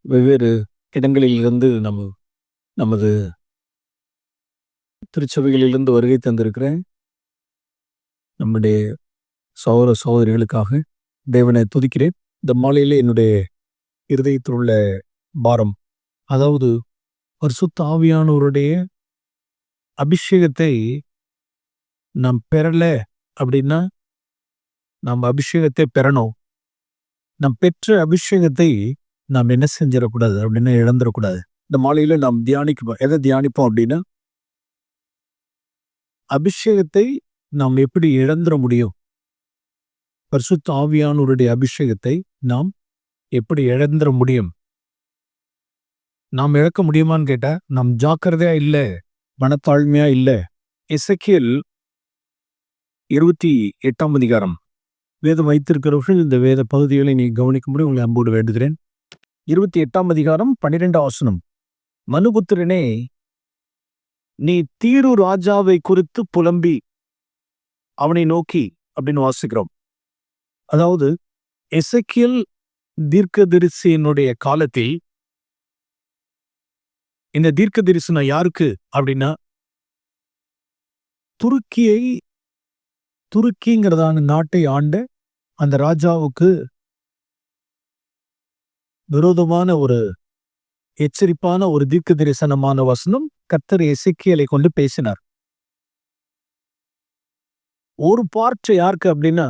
வெவ்வேறு இடங்களிலிருந்து நமது திருச்சபைகளிலிருந்து வருகை தந்திருக்கிற நம்முடைய சகோதர சகோதரிகளுக்காக தேவனை துதிக்கிறேன். இந்த மாலையிலே என்னுடைய இருதயத்தில் உள்ள பாரம், அதாவது பரிசுத்த ஆவியானவருடைய அபிஷேகத்தை நாம் பெறல அப்படின்னா, நாம் அபிஷேகத்தை பெறணும். நாம் பெற்ற அபிஷேகத்தை நாம் என்ன செஞ்சிடக்கூடாது அப்படின்னா இழந்துடக்கூடாது. இந்த மாலையில நாம் எதை தியானிப்போம் அப்படின்னா, அபிஷேகத்தை நாம் எப்படி இழந்துட முடியும், பரிசுத்த ஆவியானவருடைய அபிஷேகத்தை நாம் எப்படி இழந்துட முடியும், நாம் இழக்க முடியுமான்னு கேட்டா நாம் ஜாக்கிரதையா இல்லை, மனத்தாழ்மையா இல்லை. எசேக்கியேல் 28ஆம் அதிகாரம் வேதம் வைத்திருக்கிறவர்கள் இந்த வேத பகுதிகளை நீ கவனிக்கும்படி உங்களை அன்போடு வேண்டுகிறேன். 28ஆம் அதிகாரம் 12ஆம் வசனம். மனுபுத்திரனே, நீ தீரு ராஜாவை குறித்து புலம்பி அவனை நோக்கி அப்படின்னு வாசிக்கிறோம். அதாவது எசேக்கியேல் தீர்க்கதரிசியினுடைய காலத்தில் இந்த தீர்க்க தரிசனம் யாருக்கு அப்படின்னா, துருக்கிங்கிறதான நாட்டை ஆண்ட அந்த ராஜாவுக்கு விரோதமான ஒரு எச்சரிப்பான ஒரு தீர்க்க தரிசனமான வசனம் கர்த்தர் எசேக்கியேலை கொண்டு பேசினார். ஒரு பார்ட் யாருக்கு அப்படின்னா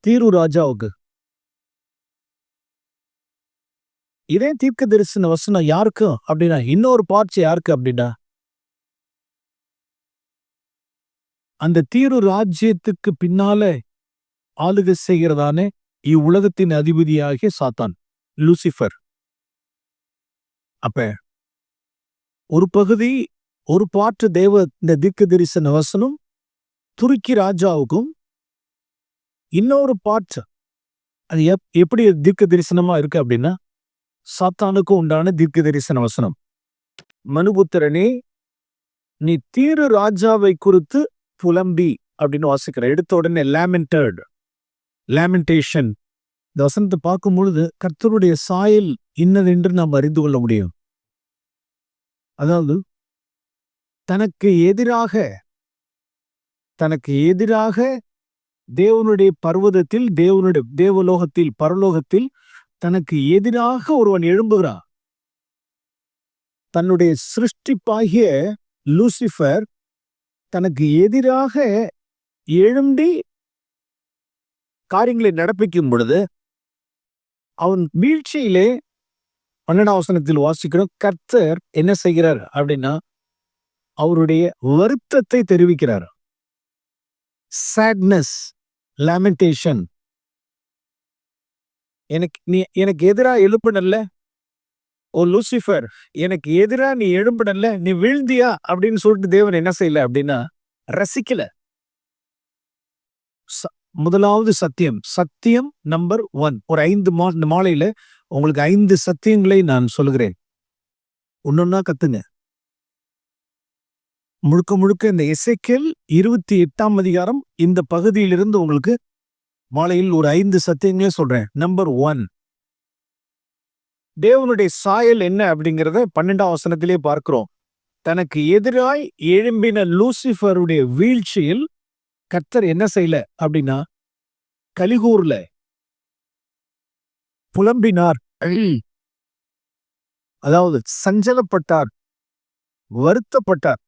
தீரு ராஜாவுக்கு. இதே தீர்க்க தரிசன வசனம் யாருக்கு அப்படின்னா இன்னொரு பார்ட் யாருக்கு அப்படின்னா அந்த தீரு ராஜ்யத்துக்கு பின்னால ஆளுகை செய்கிறதானே இவ்வுலகத்தின் அதிபதியாகிய சாத்தான், லூசிஃபர். அப்ப ஒரு பகுதி, ஒரு பாட்டு இந்த தீர்க்க தரிசன வசனம் துருக்கி ராஜாவுக்கும், இன்னொரு பாட்டு அது எப்படி தீர்க்க தரிசனமா இருக்கு அப்படின்னா சாத்தானுக்கும் உண்டான தீர்க்க தரிசன வசனம். மனுபுத்திரனே, நீ தீரு ராஜாவை குறித்து புலம்பி அப்படின்னு வாசிக்கிற. எடுத்த உடனே லேமெண்டேஷன். இந்த வசனத்தை பார்க்கும் பொழுது கர்த்தருடைய சாயல் இன்னதென்று நாம் அறிந்து கொள்ள முடியும். அதாவது தனக்கு எதிராக தேவனுடைய பர்வதத்தில், தேவனுடைய தேவலோகத்தில், பரலோகத்தில் தனக்கு எதிராக ஒருவன் எழும்புகிறான். தன்னுடைய சிருஷ்டிப்பாகிய லூசிஃபர் தனக்கு எதிராக எழும்பி காரியங்களை நடப்பிக்கும் பொழுது அவன் வீழ்ச்சியிலே 12ஆம் வசனத்தில் வாசிக்கிறோம், கர்த்தர் என்ன செய்கிறார் அப்படின்னா அவருடைய வருத்தத்தை தெரிவிக்கிறார். Sadness, lamentation. எனக்கு எதிரா எழுப்பினல்ல ஓ லூசிஃபர், எனக்கு எதிரா நீ எழும்பினல்ல, நீ வீழ்ந்தியா அப்படின்னு சொல்லிட்டு தேவன் என்ன செய்யல அப்படின்னா ரசிக்கல. முதலாவது சத்தியம் நம்பர் 1. ஒரு 5 மாலையில உங்களுக்கு 5 சத்தியங்களை நான் சொல்லுகிறேன். ஒன்னொன்னா கத்துங்க. முழுக்க இந்த எசேக்கியேல் 28ஆம் அதிகாரம் இந்த பகுதியிலிருந்து உங்களுக்கு மாலையில் ஒரு 5 சத்தியங்களே சொல்றேன். நம்பர் 1, தேவனுடைய சாயல் என்ன அப்படிங்கிறத 12ஆம் வசனத்திலே பார்க்கிறோம். தனக்கு எதிராய் எழும்பின லூசிஃபருடைய வீழ்ச்சியில் கர்த்தர் என்ன செய்யல அப்படின்னா கலிகூர்ல, புலம்பினார், அதாவது சஞ்சலப்பட்டார், வருத்தப்பட்டார்.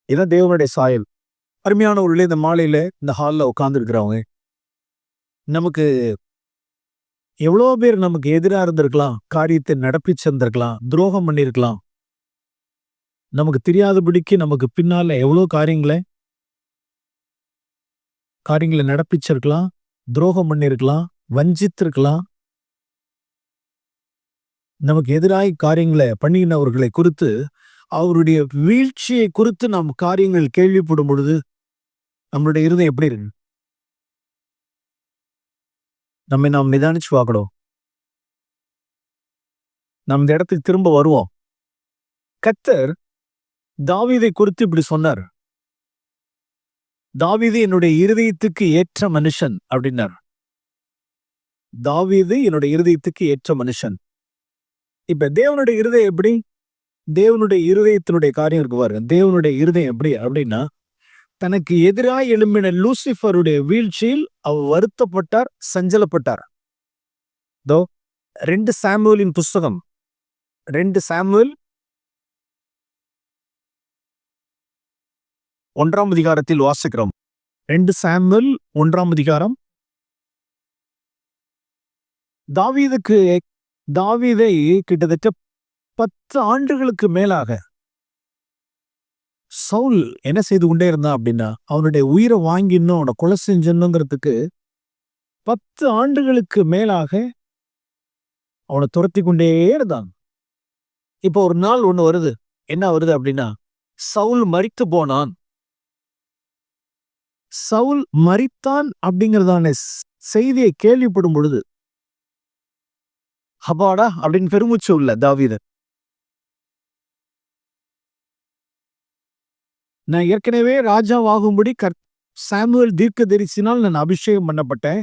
இதான் தேவனுடைய சாயல். அருமையானவர்களே, இந்த மாலையில இந்த ஹால்ல உட்கார்ந்து இருக்கிறவங்க, நமக்கு எவ்வளோ பேர் நமக்கு எதிராக இருந்திருக்கலாம், காரியத்தை நடப்பிச்சிருந்திருக்கலாம், துரோகம் பண்ணியிருக்கலாம். நமக்கு தெரியாதபடிக்கு நமக்கு பின்னால எவ்வளோ காரியங்களை நடப்பிச்சிருக்கலாம், துரோகம் பண்ணியிருக்கலாம், வஞ்சித்திருக்கலாம். நமக்கு எதிராக காரியங்களை பண்ணினவர்களை குறித்து, அவருடைய வீழ்ச்சியை குறித்து நாம் காரியங்கள் கேள்விப்படும் பொழுது நம்மளுடைய இருதயம் எப்படி இருக்கு? நாம் நிதானிச்சு பார்க்கணும். நம்ம இந்த இடத்துக்கு திரும்ப வருவோம். கர்த்தர் தாவீதை குறித்து இப்படி சொன்னார், தாவீது என்னுடைய இருதயத்துக்கு ஏற்ற மனுஷன் அப்படின்னார். தாவீது என்னுடைய இருதயத்துக்கு ஏற்ற மனுஷன். இப்ப தேவனுடைய இருதயம் எப்படி? தேவனுடைய இருதயத்தினுடைய காரியம் இருக்கு பாருங்க. தேவனுடைய இருதயம் எப்படி அப்படின்னா, தனக்கு எதிராய் எழும்பின லூசிஃபருடைய வீழ்ச்சியில் அவர் வருத்தப்பட்டார், சஞ்சலப்பட்டார். தோ 2 சாமுவேலின் புஸ்தகம் 2 சாமுவேல் 1ஆம் அதிகாரத்தில் வாசிக்கிறோம். 2 சாமுவேல் 1ஆம் அதிகாரம். தாவீதை கிட்டத்தட்ட 10 ஆண்டுகளுக்கு மேலாக சவுல் என்ன செய்து கொண்டே இருந்தான் அப்படின்னா, அவனுடைய உயிரை வாங்கிடணும், அவனை கொலை செஞ்சணுங்கிறதுக்கு 10 ஆண்டுகளுக்கு மேலாக அவனை துரத்தி கொண்டே இருந்தான். இப்போ ஒரு நாள் ஒண்ணு வருது. என்ன வருது அப்படின்னா, சவுல் மரித்து போனான். சவுல் மரித்தான் அப்படிங்கிறதான செய்தியை கேள்விப்படும் பொழுது, அப்பாடா அப்படின்னு பெருமூச்சு உள்ள தாவீது. நான் ஏற்கனவே ராஜாவாகும்படி சாமுவேல் தீர்க்கதரிசினால் நான் அபிஷேகம் பண்ணப்பட்டேன்.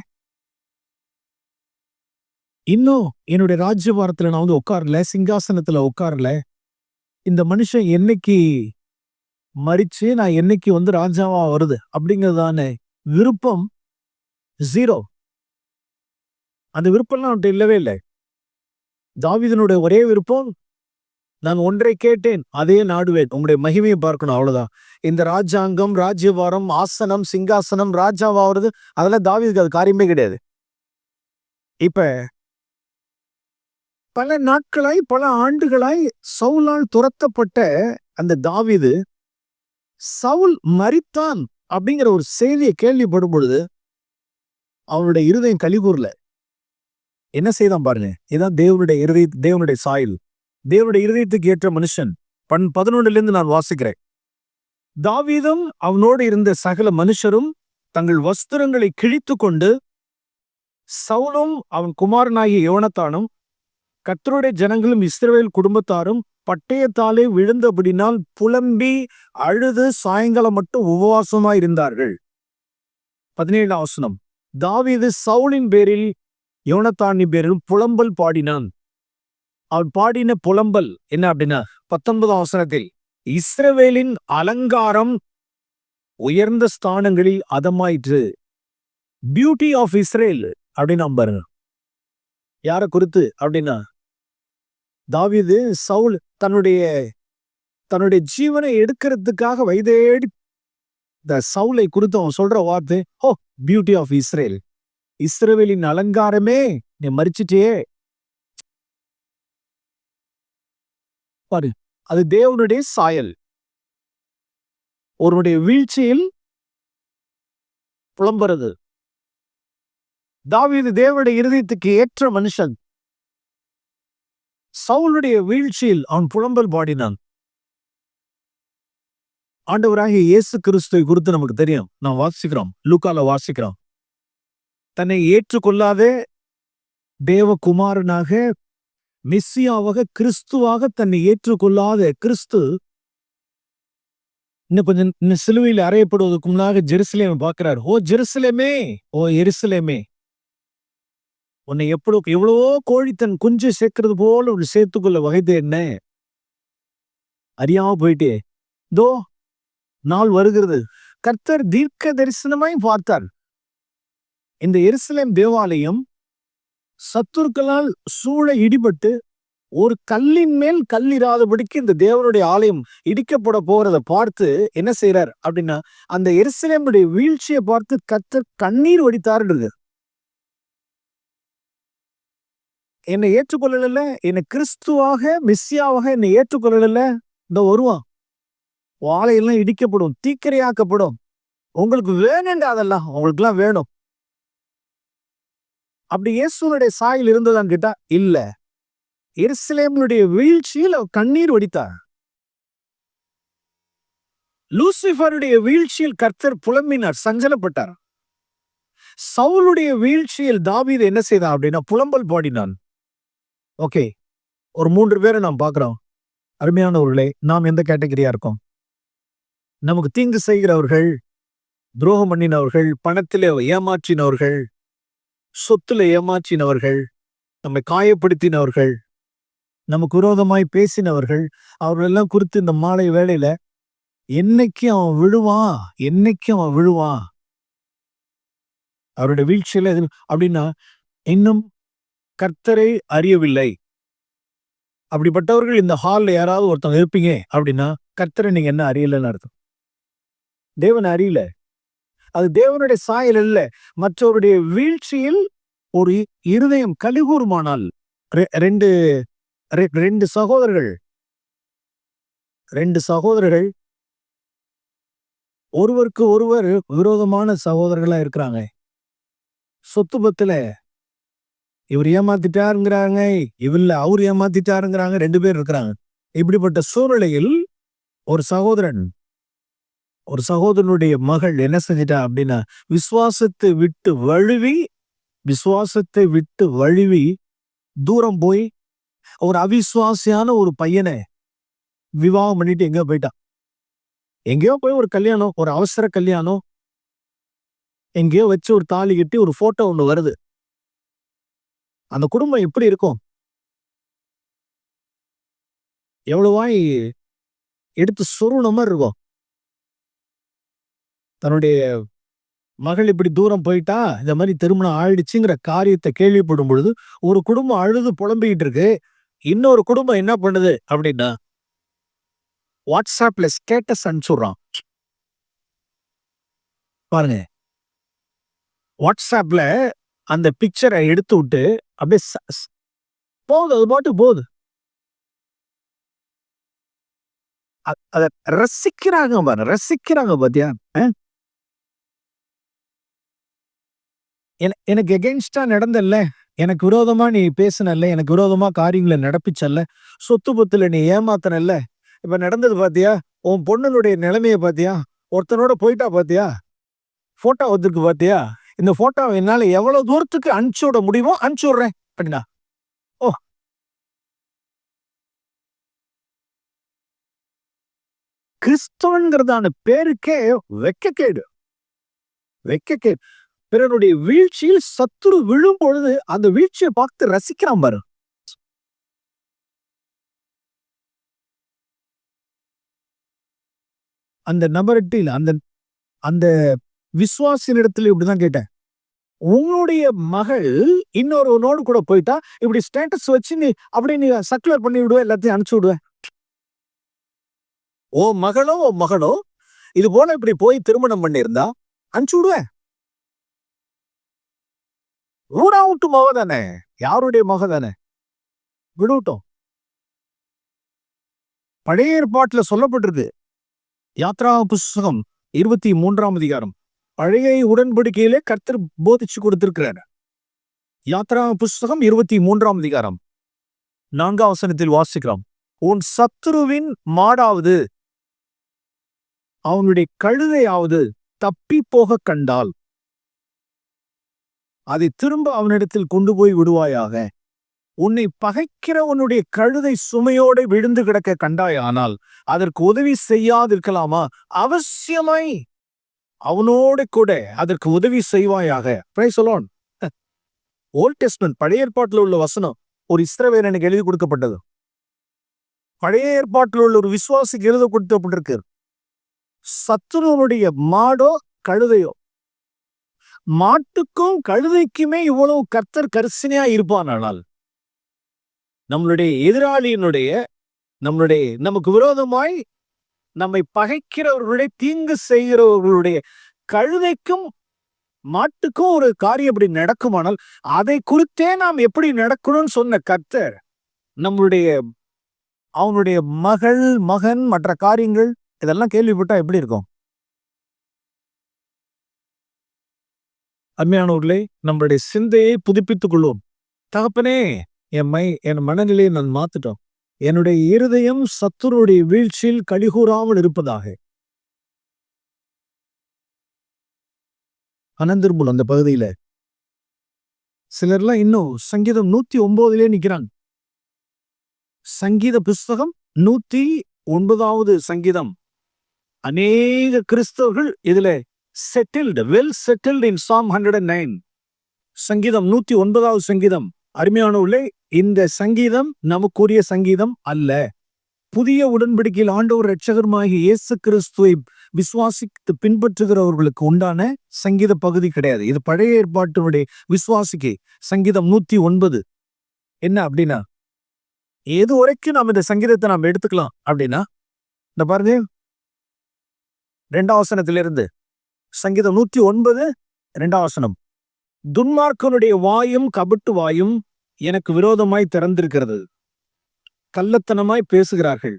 இன்னும் என்னுடைய ராஜ்யபாரத்துல நான் உட்காரல, சிங்காசனத்துல உட்காரல. இந்த மனுஷன் என்னைக்கு மரிச்சு நான் என்னைக்கு ராஜாவா வருது அப்படிங்கிறதான விருப்பம் 0. அந்த விருப்பம்லாம் அவன்கிட்ட இல்லவே இல்லை. தாவீதினுடைய ஒரே விருப்பம், நான் ஒன்றை கேட்டேன், அதே நாடுவேன், உங்களுடைய மகிமையை பார்க்கணும், அவ்வளவுதான். இந்த ராஜாங்கம், ராஜ்யபாரம், ஆசனம், சிங்காசனம், ராஜாவாகிறது அதெல்லாம் தாவீதுக்கு அது காரியமே கிடையாது. இப்ப பல நாட்களாய், பல ஆண்டுகளாய் சவுலால் துரத்தப்பட்ட அந்த தாவீது, சவுல் மரித்தான் அப்படிங்கிற ஒரு செய்தியை கேள்விப்படும் பொழுது அவனுடைய இருதயம் கலிகூர்ல. என்ன செய்தான் பாருங்க. இதான் தேவனுடைய சாயல், தேவனுடைய இருதயத்துக்கு ஏற்ற மனுஷன். 11 நான் வாசிக்கிறேன். தாவீதும் அவனோடு இருந்த சகல மனுஷரும் தங்கள் வஸ்திரங்களை கிழித்து கொண்டு, சவுலும் அவன் குமாரனாகிய யோனத்தானும் கர்த்தருடைய ஜனங்களும் இஸ்ரவேல் குடும்பத்தாரும் பட்டயத்தாலே விழுந்தபடினால் புலம்பி அழுது சாயங்காலம் மட்டும் உபவாசமாய் இருந்தார்கள். 17ஆம் வசனம். தாவீது சவுலின் பேரில் யோனத்தானின் பேரில் புலம்பல் பாடினான். அவன் பாடின புலம்பல் என்ன அப்படின்னா, 19ஆம் வசனத்தில், இஸ்ரவேலின் அலங்காரம் உயர்ந்த ஸ்தானங்களில் அதமாயிற்று. பியூட்டி ஆஃப் இஸ்ரேல் அப்படின்னு பாருங்க. யார குறித்து அப்படின்னா, தாவீது சவுல் தன்னுடைய ஜீவனை எடுக்கிறதுக்காக வைதேடி இந்த சவுலை குறித்து அவன் சொல்ற வார்த்தை, ஓ பியூட்டி ஆஃப் இஸ்ரேல், இஸ்ரவேலின் அலங்காரமே, நீ மரிச்சிட்டே பாரு. அது தேவனுடைய சாயல். ஒருவனுடைய வீழ்ச்சியில் புலம்புறது. தாவீது தேவனுடைய இருதயத்துக்கு ஏற்ற மனுஷன். சவுலுடைய வீழ்ச்சியில் அவன் புலம்பல் பாடினான். ஆண்டவராகிய இயேசு கிறிஸ்துவை குறித்து நமக்கு தெரியும். நாம் வாசிக்கிறோம், லூக்கால வாசிக்கிறோம். தன்னை ஏற்றுக்கொள்ளாதே தேவகுமாரனாக, மெஸ்ஸியாவாக, கிறிஸ்துவாக தன்னை ஏற்றுக்கொள்ளாத கிறிஸ்து இன்னும் சிலுவையில் அறையப்படுவதற்கு முன்னாக ஜெருசலேமை பார்க்கிறார். ஓ ஜெருசலேமே, ஓ எருசலேமே, உன்னை எவ்வளவோ கோழி தன் குஞ்சு சேர்க்கிறது போல உன்னை சேர்த்துக்கொள்ள வகைது என்ன, அறியாம போயிட்டே. தோ நாள் வருகிறது. கர்த்தர் தீர்க்க தரிசனமாய் பார்த்தார். இந்த எருசலேம் தேவாலயம் சத்துருக்களால் சூழ இடிபட்டு ஒரு கல்லின் மேல் கல்லிராதபடிக்கு இந்த தேவனுடைய ஆலயம் இடிக்கப்பட போறதை பார்த்து என்ன செய்யறார் அப்படின்னா, அந்த எருசலேமுடைய வீழ்ச்சியை பார்த்து கர்த்தர் கண்ணீர் வடித்தாருன்றது. என்னை ஏற்றுக்கொள்ளல, என்னை கிறிஸ்துவாக மெஸ்ஸியாவாக என்னை ஏற்றுக்கொள்ளல, இந்த வருவான், ஆலயெல்லாம் இடிக்கப்படும், தீக்கிரையாக்கப்படும். உங்களுக்கு வேணும்டா, அதெல்லாம் உங்களுக்கு எல்லாம் வேணும். அப்படி இயேசுனுடைய சாயல் இருந்ததான்னு கேட்டா இல்ல. எருசலேமுடைய வீழ்ச்சியில் அவர் கண்ணீர் வடித்தார். லூசிஃபருடைய வீழ்ச்சியில் கர்த்தர் புலம்பினார், சஞ்சலப்பட்டார். சவுலுடைய வீழ்ச்சியில் தாவீது என்ன செய்தான் அப்படின்னா புலம்பல் பாடினான். ஓகே, ஒரு 3 பேரை நாம் பார்க்கிறோம். அருமையானவர்களே, நாம் எந்த கேட்டகரியா இருக்கோம்? நமக்கு தீங்கு செய்கிறவர்கள், துரோகம் பண்ணினவர்கள், பணத்திலே ஏமாற்றினவர்கள், சொத்துல ஏமாற்றினவர்கள், நம்மை காயப்படுத்தினவர்கள், நமக்கு விரோதமாய் பேசினவர்கள், அவர்களெல்லாம் குறித்து இந்த மாலை வேளையில என்னைக்கு அவன் விழுவான், என்னைக்கு அவன் விழுவான், அவருடைய வீழ்ச்சியில அப்படின்னா இன்னும் கர்த்தரை அறியவில்லை. அப்படிப்பட்டவர்கள் இந்த ஹால்ல யாராவது ஒருத்தவங்க இருப்பீங்க அப்படின்னா கர்த்தரை நீங்க என்ன அறியலன்னு அர்த்தம். தேவனை அறியல. அது தேவனுடைய சாயல் அல்ல. மற்றவருடைய வீழ்ச்சியில் ஒரு இருதயம் கலிகூறுமானால் ரெண்டு சகோதரர்கள் ஒருவருக்கு ஒருவர் விரோதமான சகோதரர்களா இருக்கிறாங்க. சொத்து பத்துல இவர் ஏமாத்திட்டாருங்கிறாங்க, இவர்ல அவர் ஏமாத்திட்டாருங்கிறாங்க, 2 பேர் இருக்கிறாங்க. இப்படிப்பட்ட சூழ்நிலையில் ஒரு சகோதரனுடைய மகள் என்ன செஞ்சிட்டா அப்படின்னா விசுவாசத்தை விட்டு வழுவி தூரம் போய் ஒரு அவிசுவாசியான ஒரு பையனை விவாகம் பண்ணிட்டு எங்கேயோ போயிட்டான். எங்கேயோ போய் ஒரு கல்யாணம், ஒரு அவசர கல்யாணம், எங்கேயோ வச்சு ஒரு தாலி கட்டி ஒரு போட்டோ ஒண்ணு வருது. அந்த குடும்பம் எப்படி இருக்கும்? எவ்வளவாய் எடுத்து சொருன மாதிரி இருக்கும். தன்னுடைய மகள் இப்படி தூரம் போயிட்டா, இந்த மாதிரி திருமணம் ஆயிடுச்சுங்கிற காரியத்தை கேள்விப்படும் பொழுது ஒரு குடும்பம் அழுது புலம்பிக்கிட்டு இருக்கு. இன்னொரு குடும்பம் என்ன பண்ணுது அப்படின்னா வாட்ஸ்அப்ல ஸ்டேட்டஸ் அனுப்பிச்சுடுறான். பாருங்க, வாட்ஸ்அப்ல அந்த பிக்சரை எடுத்து விட்டு அப்படியே போகுது, அது பாட்டு போகுது. அத ரசிக்கிறாங்க பாத்தியா? எனக்கு எகென்ஸ்டா நடந்தல்ல, எனக்கு விரோதமா நீ பேசினல்ல, எனக்கு விரோதமா காரியங்களை நடப்பிச்சல்ல, சொத்து பத்துல நீ ஏமாத்தனல்ல, இப்ப நடந்தது பாத்தியா? உன் பொண்ணுடைய நிலைமைய பாத்தியா? ஒருத்தனோட போயிட்டா பாத்தியா? போட்டோ வந்திருக்கு பாத்தியா? இந்த போட்டோவை என்னால எவ்வளவு தூரத்துக்கு அனுப்பிச்சு விட முடியுமோ அனுப்பிச்சு விடுறேன் அப்படின்னா, ஓ, கிறிஸ்தவன்கிறதான பேருக்கே வெக்கக்கேடு. பிறனுடைய வீழ்ச்சியில் சத்துரு விழும் பொழுது அந்த வீழ்ச்சியை பார்த்து ரசிக்கிறான் பாரு. அந்த நபரட்டில் அந்த விசுவாசினிடத்துல இப்படிதான் கேட்டேன், உன்னுடைய மகள் இன்னொருவனோடு கூட போயிட்டா இப்படி ஸ்டேட்டஸ் வச்சு நீ அப்படி நீ சர்க்குலர் பண்ணி விடுவ, எல்லாத்தையும் அனுப்பிச்சு விடுவ. ஓ மகனோ இது போல இப்படி போய் திருமணம் பண்ணியிருந்தா அனுப்பிச்சு விடுவேன். ஊராவுட்டு மக தானே, யாருடைய மக தானே, விடுவிட்டோம். பழைய ஏற்பாட்டுல சொல்லப்பட்டிருக்கு. யாத்ரா புஸ்தகம் 23ஆம் அதிகாரம், பழைய உடன்படிக்கையிலே கர்த்தர் போதிச்சு கொடுத்திருக்கிறார். யாத்ரா புஸ்தகம் 23ஆம் அதிகாரம் 4ஆம் வசனத்தில் வாசிக்கிறோம், உன் சத்துருவின் மாடாவது அவனுடைய கழுதையாவது தப்பி போக கண்டால் அதை திரும்ப அவனிடத்தில் கொண்டு போய் விடுவாயாக. உன்னை பகைக்கிறவனுடைய கழுதை சுமையோடு விழுந்து கிடக்க கண்டாயானால் அதற்கு உதவி செய்யாதிருக்கலாமா? அவசியமாய் அவனோடு கூட அதற்கு உதவி செய்வாயாக. Praise the lord. Old testament பழைய ஏற்பாட்டில் உள்ள வசனம் ஒரு இஸ்ரவேலனுக்கு எழுதி கொடுக்கப்பட்டது. பழைய ஏற்பாட்டில் உள்ள ஒரு விசுவாசிக்கு எழுத கொடுக்கப்பட்டிருக்கு. சத்துருவனுடைய மாடோ கழுதையோ, மாட்டுக்கும் கழுதைக்குமே இவ்வளவு கர்த்தர் கரிசனையா இருப்பானால், நம்மளுடைய எதிராளியினுடைய நமக்கு விரோதமாய் நம்மை பகைக்கிறவர்களுடைய தீங்கு செய்கிறவர்களுடைய கழுதைக்கும் மாட்டுக்கும் ஒரு காரியம் எப்படி நடக்குமானால் அதை குறித்தே நாம் எப்படி நடக்கணும்னு சொன்ன கர்த்தர் அவனுடைய மகன் மற்ற காரியங்கள் இதெல்லாம் கேள்விப்பட்டா எப்படி இருக்கும்? அருமையானவர்களே, நம்மளுடைய சிந்தையை புதுப்பித்துக் கொள்வோம். தகப்பனே, என் மனநிலையை நான் மாத்துட்டோம். என்னுடைய இருதயம் சத்துருடைய வீழ்ச்சியில் கலிகூறாமல் இருப்பதாக. அனந்தர்புல் அந்த பகுதியில சிலர்லாம் இன்னும் சங்கீதம் 109 நிக்கிறாங்க. சங்கீத புஸ்தகம் 109வது சங்கீதம். அநேக கிறிஸ்தவர்கள் இதுல settled, well settled in Psalm 109. சங்கீதம் 109வது சங்கீதம். அருமையானவர்களே, இந்த சங்கீதம் நமக்குரிய சங்கீதம் அல்ல. புதிய உடன்படிக்கையில் ஆண்டவர் இரட்சகருமாகிய இயேசு கிறிஸ்துவை விசுவாசித்து பின்பற்றுகிறவர்களுக்கு உண்டான சங்கீத பகுதி கிடையாது. இது பழைய ஏற்பாட்டினுடைய விசுவாசிக்கு சங்கீதம் 109. என்ன அப்படின்னா, எது வரைக்கும் நாம் இந்த சங்கீதத்தை நாம் எடுத்துக்கலாம் அப்படின்னா, இந்த பாருங்க 2ஆம் வசனத்திலிருந்து சங்கீதம் 109 2ஆம் வசனம். துன்மார்க்கனுடைய வாயும் கபட்டு வாயும் எனக்கு விரோதமாய் திறந்திருக்கிறது. கள்ளத்தனமாய் பேசுகிறார்கள்.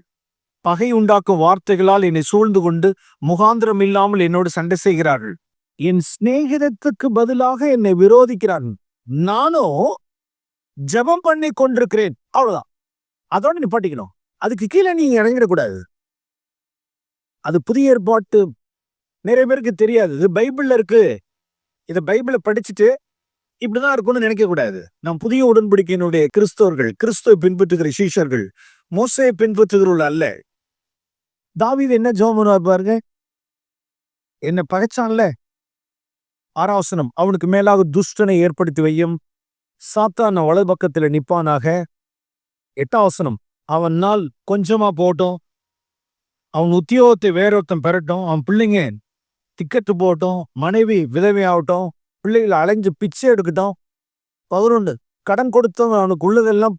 பகை உண்டாக்கும் வார்த்தைகளால் என்னை சூழ்ந்து கொண்டு முகாந்திரம் இல்லாமல் என்னோடு சண்டை செய்கிறார்கள். என் சிநேகிதத்துக்கு பதிலாக என்னை விரோதிக்கிறார்கள். நானோ ஜெபம் பண்ணி கொண்டிருக்கிறேன். அவ்வளவுதான். அதோட நிப்பாட்டிக்கணும். அதுக்கு கீழே நீங்க இறங்கிடக்கூடாது. அது புதிய ஏற்பாட்டு நிறைய பேருக்கு தெரியாது. இது பைபிள்ல இருக்கு. இதை பைபிளை படிச்சுட்டு இப்படிதான் இருக்கும்னு நினைக்க கூடாது. நாம் புதிய உடன்படிக்கையினுடைய கிறிஸ்தவர்கள், கிறிஸ்துவை பின்பற்றுகிற சீஷர்கள், மோசையை பின்பற்றுகிறவர்கள் அல்ல. தாவீது என்ன ஜெபம் பண்ணுவார் பாருங்க. என்ன பகைச்சான்ல, 6ஆம் வசனம். அவனுக்கு மேலாக துஷ்டனை ஏற்படுத்தி வையும், சாத்தான் வலது பக்கத்துல நிப்பானாக. 8ஆம் வசனம். அவன் நாள் கொஞ்சமா போட்டோம், அவன் உத்தியோகத்தை வேறொருத்தன் பெறட்டும், அவன் பிள்ளைங்க திக்கெட்டு போட்டோம், மனைவி விதவை ஆகட்டும், பிள்ளைகளை அலைஞ்சு பிச்சை எடுக்கட்டும். 11 கடன் கொடுத்தவன் அவனுக்கு உள்ளதெல்லாம்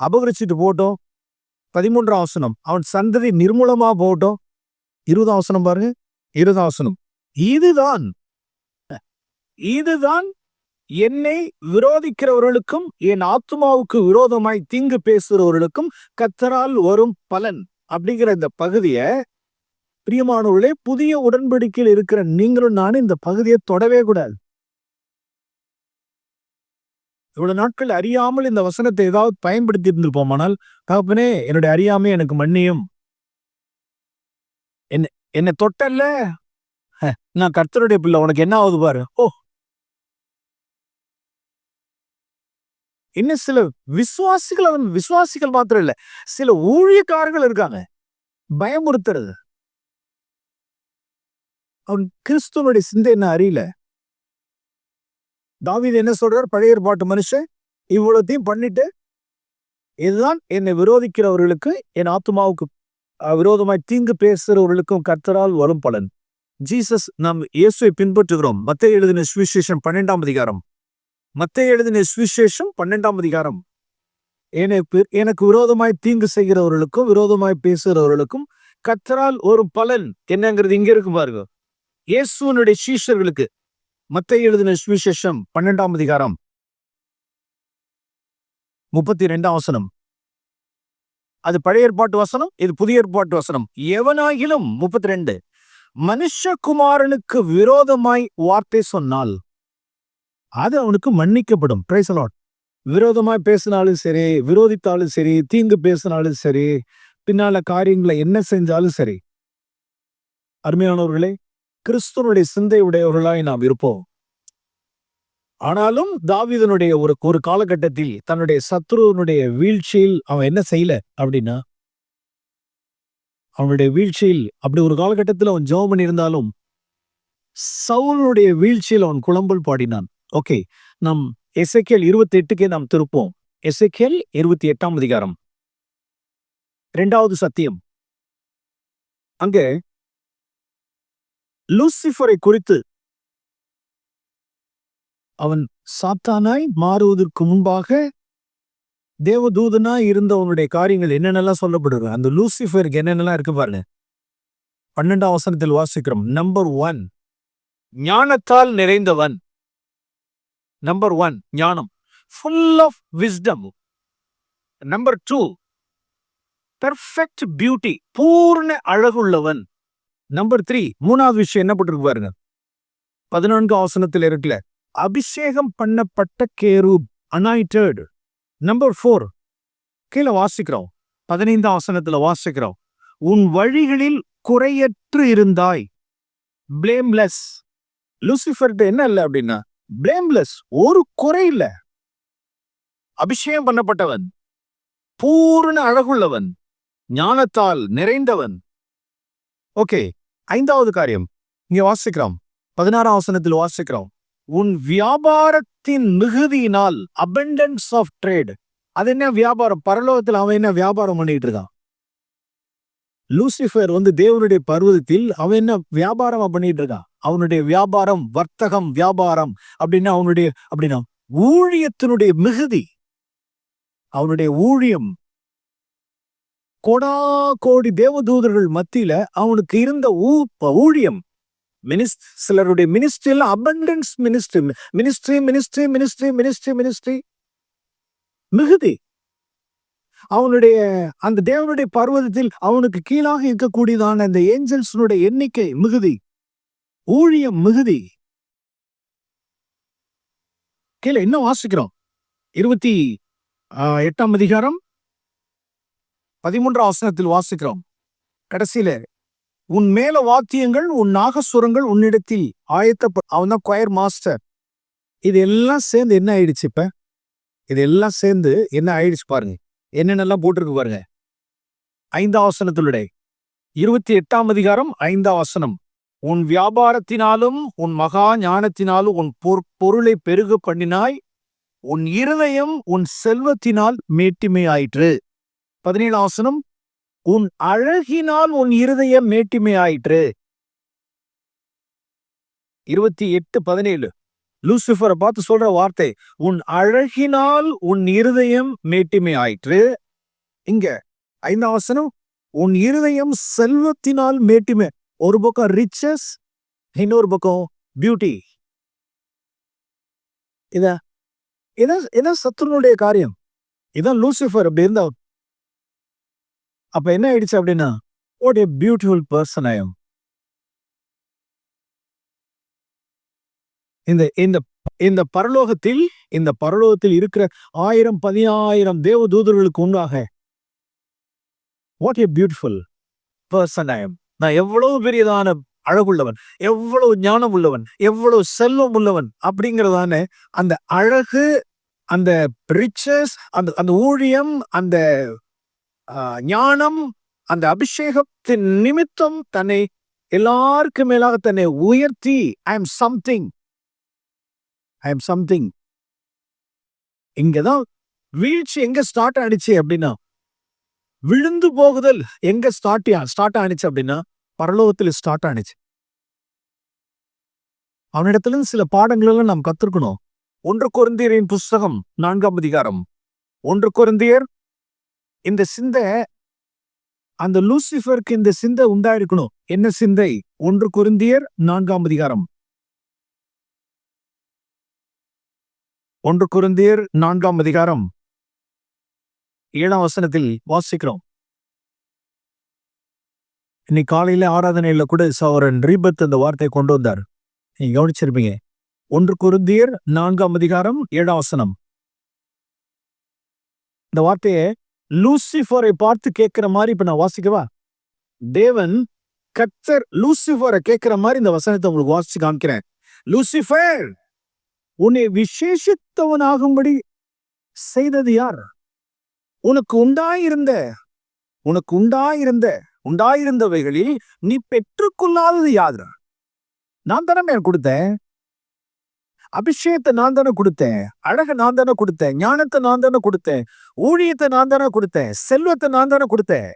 அபகரிச்சுட்டு போட்டோம். 13ஆம் வசனம். அவன் சந்ததி நிர்மூலமா போட்டோம். 20ஆம் வசனம் பாருங்க. 20ஆம் வசனம். இதுதான் என்னை விரோதிக்கிறவர்களுக்கும் என் ஆத்துமாவுக்கு விரோதமாய் தீங்கு பேசுகிறவர்களுக்கும் கர்த்தரால் வரும் பலன் அப்படிங்கிற இந்த பகுதியை, பிரியமானவர்களே, புதிய உடன்படிக்கையில் இருக்கிற நீங்களும் நானும் இந்த பகுதியை தொடவே கூடாது. இவ்வளவு நாட்கள் அறியாமல் இந்த வசனத்தை ஏதாவது பயன்படுத்தி இருந்திருப்போமானால், தகப்பனே என்னுடைய அறியாமை எனக்கு மன்னியும், என்னை தொட்டல்ல, நான் கர்த்தருடைய பிள்ளை, உனக்கு என்ன ஆகுது பாரு. இன்னும் சில விசுவாசிகள் மாத்திரம் இல்ல, சில ஊழியக்காரர்கள் இருக்காங்க பயமுறுத்துறது. அவன் கிறிஸ்துவனுடைய சிந்தை என்ன அறியல. தாவீது என்ன சொல்றார்? பழைய ஏற்பாட்டு மனுஷன் இவ்வளத்தையும் பண்ணிட்டு, இதுதான் என்னை விரோதிக்கிறவர்களுக்கு, என் ஆத்துமாவுக்கு விரோதமாய் தீங்கு பேசுறவர்களுக்கும் கர்த்தரால் வரும் பலன். ஜீசஸ், நாம் இயேசுவை பின்பற்றுகிறோம். மத்தேயு எழுதின சுவிசேஷம் 12ஆம் அதிகாரம். மத்தேயு எழுதின சுவிசேஷம் 12ஆம் அதிகாரம். எனக்கு விரோதமாய் தீங்கு செய்கிறவர்களுக்கும் விரோதமாய் பேசுகிறவர்களுக்கும் கர்த்தரால் ஒரு பலன் என்னங்கிறது இங்க இருக்கு பாருங்க. இயேசுனுடைய சீஷர்களுக்கு மத்தேயு எழுதின சுவிசேஷம் 12ஆம் அதிகாரம் 32ஆம் வசனம். அது பழைய ஏற்பாட்டு வசனம், இது புதிய ஏற்பாட்டு வசனம். எவனாகிலும் 32 மனுஷகுமாரனுக்கு விரோதமாய் வார்த்தை சொன்னால் அது அவனுக்கு மன்னிக்கப்படும். Price the Lord. விரோதமாய் பேசினாலும் சரி, விரோதித்தாலும் சரி, தீங்கு பேசினாலும் சரி, பின்னால காரியங்களை என்ன செஞ்சாலும் சரி, அருமையானவர்களே, கிறிஸ்துவனுடைய சிந்தை உடையவர்களாய் நாம் இருப்போம். ஆனாலும் தாவீதனுடைய ஒரு காலகட்டத்தில் தன்னுடைய சத்ருவனுடைய வீழ்ச்சியில் அவன் என்ன செய்யல அப்படின்னா, அவனுடைய வீழ்ச்சியில் அப்படி ஒரு காலகட்டத்தில் அவன் ஜெபம் பண்ணியிருந்தாலும் சவுலுடைய வீழ்ச்சியில் அவன் குளம்பல் பாடினான். ஓகே, நம் எசேக்கியேல் 28க்கே நாம் திருப்போம். எசேக்கியேல் 28ஆம் அதிகாரம் 2வது சத்தியம். அங்கே லூசிஃபரை குறித்து, அவன் சாத்தானாய் மாறுவதற்கு முன்பாக தேவதூதனாய் இருந்தவனுடைய காரியங்கள் என்னென்னலாம் சொல்லப்படுது. அந்த லூசிஃபருக்கு என்னென்னலாம் இருக்கு பாருங்க. 12ஆம் வசனத்தில் வாசிக்கிறோம். நம்பர் 1 ஞானத்தால் நிறைந்தவன். நம்பர் 1 ஞானம், full of wisdom. Number 2 perfect beauty, பூர்ண அழகுள்ளவன். நம்பர் 3 மூணாவது விஷயம் என்ன போட்டிருக்கு பாருங்க. 14ஆம் வசனத்தில் இருக்குல்ல, அபிஷேகம் பண்ணப்பட்ட கேரூப், அனாயிண்டட். நம்பர் 4 கீழே வாசிக்கிறோம். 15ஆம் வசனத்துல வாசிக்கிறோம். உன் வழிகளில் குறையற்று இருந்தாய், பிளேம்லெஸ். லூசிஃபர்ட்ட என்ன இல்லை அப்படின்னா பிளேம்லெஸ், ஒரு குறை இல்ல. அபிஷேகம் பண்ணப்பட்டவன், பூர்ண அழகுள்ளவன், ஞானத்தால் நிறைந்தவன். ஓகே, 5வது காரியம் இங்க வாசிக்கிறோம். 16ஆம் வசனத்தில் வாசிக்கிறோம். உன் வியாபாரத்தின் மிகுதியினால், abundance of trade. அது என்ன வியாபாரம்? பரலோகத்தில் அவன் என்ன வியாபாரம் பண்ணிட்டு இருக்கான்? லூசிஃபர் தேவனுடைய பர்வதத்தில் அவன் என்ன வியாபாரமா பண்ணிட்டு இருக்கான்? அவனுடைய வியாபாரம், வர்த்தகம், வியாபாரம் அப்படின்னா அப்படின்னா ஊழியத்தினுடைய மிகுதி. அவனுடைய ஊழியம் கோடா கோடி தேவதூதர்கள் மத்தியில அவனுக்கு இருந்த ஊழியம். சிலருடைய மினிஸ்ட்ரி எல்லாம் அபண்டன்ஸ் மினிஸ்ட்ரி மிகுதி. அவனுடைய அந்த தேவனுடைய பர்வதத்தில் அவனுக்கு கீழாக இருக்கக்கூடியதான அந்த ஏஞ்சல்ஸனுடைய எண்ணிக்கை மிகுதி, ஊழியம் மிகுதி. கீழே இன்னும் வாசிக்கிறோம். 28ஆம் அதிகாரம் 13ஆம் வசனத்தில் வாசிக்கிறோம். கடைசியில உன் மேல வாத்தியங்கள், உன் நாகசுரங்கள் உன்னிடத்தில் அவன் தான் கொயர் மாஸ்டர். இது எல்லாம் சேர்ந்து என்ன ஆயிடுச்சு? இப்ப இது எல்லாம் சேர்ந்து என்ன ஆயிடுச்சு பாருங்க. என்னென்னலாம் போட்டிருக்கு பாருங்க. 5ஆம் வசனத்திலுடைய 28ஆம் அதிகாரம் 5ஆம் வசனம். உன் வியாபாரத்தினாலும் உன் மகா ஞானத்தினாலும் உன் பொருளை பெருக பண்ணினாய், உன் இருதயம் உன் செல்வத்தினால் மேட்டிமை ஆயிற்று. 17ஆம் வசனம். உன் அழகினால் உன் இருதயம் மேட்டிமை ஆயிற்று. 28:17 லூசிஃபரை பார்த்து சொல்ற வார்த்தை, உன் அழகினால் உன் இருதயம் மேட்டிமை ஆயிற்று. இங்க 5ஆம் வசனம், உன் இருதயம் செல்வத்தினால் மேட்டிமை. ஒரு பக்கம் ரிச்சஸ், இன்னொரு பக்கம் பியூட்டி. இதான் சத்துருனுடைய காரியம். இதான் லூசிஃபர் அப்படி இருந்தா அப்ப என்ன ஆயிடுச்சு அப்படின்னா, what a beautiful person I am. இந்த பரலோகத்தில் இருக்கிற 1000-10,000 தேவதூதர்களுக்கு முன்னாக what a beautiful person I am. நான் எவ்வளவு பெரியதான அழகுள்ளவன், எவ்வளவு ஞானம் உள்ளவன், எவ்வளவு செல்வம் உள்ளவன் அப்படிங்கிறதான அந்த அழகு, அந்த ரிச்சஸ், அந்த ஊழியம், அந்த ஞானம், அந்த அபிஷேகத்தின் நிமித்தம் தன்னை எல்லாருக்கு மேலாக தன்னை உயர்த்தி ஐ எம் சம்திங். இங்கதான் வீழ்ச்சி எங்க ஸ்டார்ட் ஆனிச்சு அப்படின்னா, விழுந்து போகுதல் எங்க ஸ்டார்ட் ஆனிச்சு அப்படின்னா பரலோகத்தில் ஸ்டார்ட் ஆனிச்சு. அவனிடத்துல சில பாடங்கள் எல்லாம் நாம் கத்துக்கணும். 1 கொரிந்தியரின் புஸ்தகம் 4ஆம் அதிகாரம். 1 கொரிந்தியர், இந்த சிந்தை அந்த லூசிஃபருக்கு இந்த சிந்தை உண்டாயிருக்கணும். என்ன சிந்தை? 1 கொரிந்தியர் 4ஆம் அதிகாரம். 1 கொரிந்தியர் 4ஆம் அதிகாரம் 7ஆம் வசனத்தில் வாசிக்கிறோம். இன்னைக்கு காலையில ஆராதனையில கூட சகோதரன் ரீபத் அந்த வார்த்தையை கொண்டு வந்தார். நீங்க கவனிச்சிருப்பீங்க. 1 கொரிந்தியர் 4ஆம் அதிகாரம் 7ஆம் வசனம். இந்த வார்த்தையை லூசிஃபரை பார்த்து கேட்கிற மாதிரி இப்ப நான் வாசிக்கவா? தேவன் கர்த்தர் லூசிஃபரை கேட்கிற மாதிரி இந்த வசனத்தை உங்களுக்கு வாசிச்சு காமிக்கிறேன். லூசிஃபர், உன்னை விசேஷித்தவனாகும்படி செய்தது யார்? உனக்கு உண்டாயிருந்தவைகளில் நீ பெற்றுக்கொள்ளாதது யாரு? நான் தானே கொடுத்தேன். அபிஷேகத்தை நான் தானே கொடுத்தேன், அழகை நான் தானே கொடுத்தேன், ஞானத்தை நான் தானே கொடுத்தேன், ஊழியத்தை நான் தானே கொடுத்தேன், செல்வத்தை நான் தானே கொடுத்தேன்,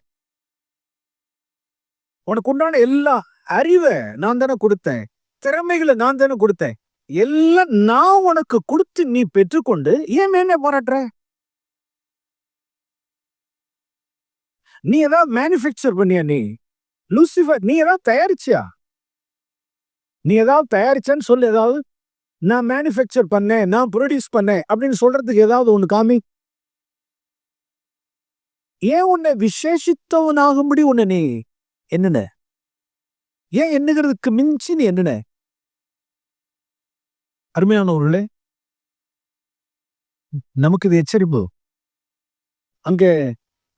உனக்கு உண்டான எல்லா அறிவை நான் தானே கொடுத்தேன், திறமைகளை நான் தானே கொடுத்தேன். எல்லாம் நான் உனக்கு கொடுத்து நீ பெற்றுக்கொண்டு ஏன் என்ன பாராட்டுற? நீ ஏதாவது மேனுஃபேக்சர் பண்ணியா? நீ லூசிஃபர், நீ ஏதாவது தயாரிச்சியா? நீ ஏதாவது தயாரிச்சான்னு சொல்லு. ஏதாவது நான் மேனுஃபேக்சர் பண்ணேன், நான் ப்ரொடியூஸ் பண்ணேன் அப்படின்னு சொல்றதுக்கு ஏதாவது ஒண்ணு காமி. ஏன் உன்னை விசேஷித்தவனாகும்படி உன்னை நீ என்னென்ன ஏன் எண்ணுகிறதுக்கு மிஞ்சி நீ என்னென்ன? அருமையானவர்களே, நமக்கு இது எச்சரிப்பு. அங்க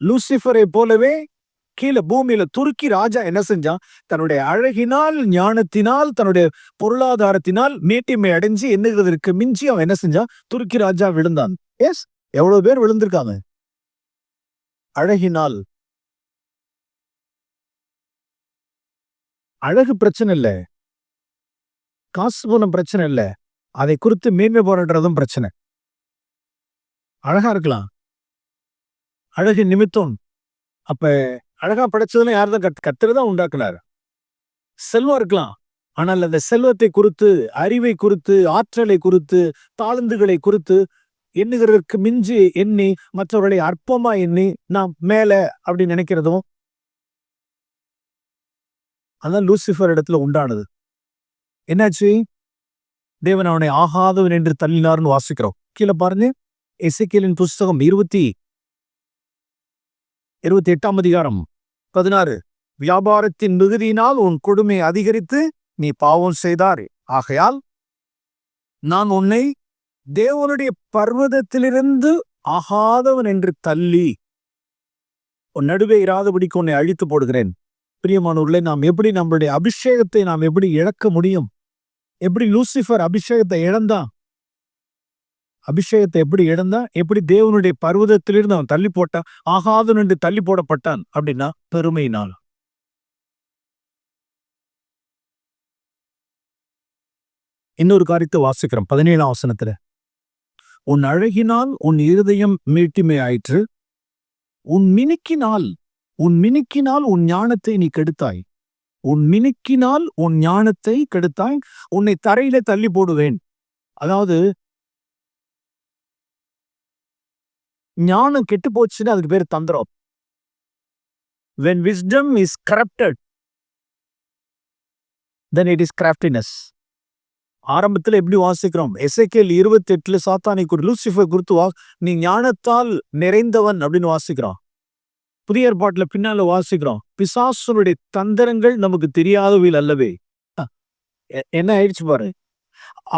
லூசிஃபரை போலவே கீழே பூமியில துருக்கி ராஜா என்ன செஞ்சான்? தன்னுடைய அழகினால், ஞானத்தினால், தன்னுடைய பொருளாதாரத்தினால் மேட்டிமை அடைஞ்சு எண்ணுகிறதற்கு மிஞ்சி அவன் என்ன செஞ்சான்? துருக்கி ராஜா விழுந்தான். எஸ், எவ்வளவு பேர் விழுந்திருக்காங்க? அழகினால். அழகு பிரச்சனை இல்ல, காசு பணம் பிரச்சனை இல்ல, அதை குறித்து மேன்மை பாராட்டுறதும் பிரச்சனை. அழகா இருக்கலாம், அழகு நிமித்தம். அப்ப அழகா படைச்சதுல யார்தான் கர்த்தர் தான் உண்டாக்குனாரு. செல்வம் இருக்கலாம், ஆனால் அந்த செல்வத்தை குறித்து, அறிவை குறித்து, ஆற்றலை குறித்து, தாளந்துகளை குறித்து எண்ணுகிறதற்கு மிஞ்சி எண்ணி மற்றவர்களை அற்பமா எண்ணி நாம் மேல அப்படி நினைக்கிறதும் அதான் லூசிஃபர் இடத்துல உண்டானது. என்னாச்சு? தேவன் அவனை ஆகாதவன் என்று தள்ளினார்னு வாசிக்கிறோம். கீழே பாருங்க, எசேக்கியேலின் புஸ்தகம் 28 வியாபாரத்தின் மிகுதியினால் உன் கொடுமை அதிகரித்து நீ பாவம் செய்தாரே, ஆகையால் நான் உன்னை தேவனுடைய பர்வதத்திலிருந்து ஆகாதவன் என்று தள்ளி உன் நடுவே இராதபடிக்கு உன்னை அழித்து போடுகிறேன். பிரியமானவர்களே, நாம் எப்படி நம்மளுடைய அபிஷேகத்தை நாம் எப்படி இழக்க முடியும்? எப்படி லூசிஃபர் அபிஷேகத்தை இழந்தான்? அபிஷேகத்தை எப்படி இழந்தான்? எப்படி தேவனுடைய பர்வதத்திலிருந்து அவன் தள்ளி போட்டான், ஆகாதவன் என்று தள்ளி போடப்பட்டான்? அப்படின்னா பெருமையினால். இன்னொரு காரியத்தை வாசிக்கிறோம் 17ஆம் வசனத்துல. உன் அழகினால் உன் இருதயம் மீட்டிமை ஆயிற்று, உன் மினுக்கினால் உன் ஞானத்தை நீ கெடுத்தாய், உன் மினுக்கினால் உன் ஞானத்தை கெடுத்தாய், உன்னை தரையில தள்ளி போடுவேன். அதாவது ஞானம் கெட்டு போச்சுன்னு அதுக்கு பேர் தந்திரம். When wisdom is corrupted, then it is craftiness. ஆரம்பத்தில் எப்படி வாசிக்கிறோம்? எசேக்கியேல் 28 சாத்தானை லூசிஃபர் குறித்து நீ ஞானத்தால் நிறைந்தவன் அப்படின்னு வாசிக்கிறோம். புதிய ஏற்பாட்டுல பின்னால வாசிக்கிறோம், பிசாசுனுடைய தந்திரங்கள் நமக்கு தெரியாதவையில் அல்லவே. என்ன ஆயிடுச்சு பாரு,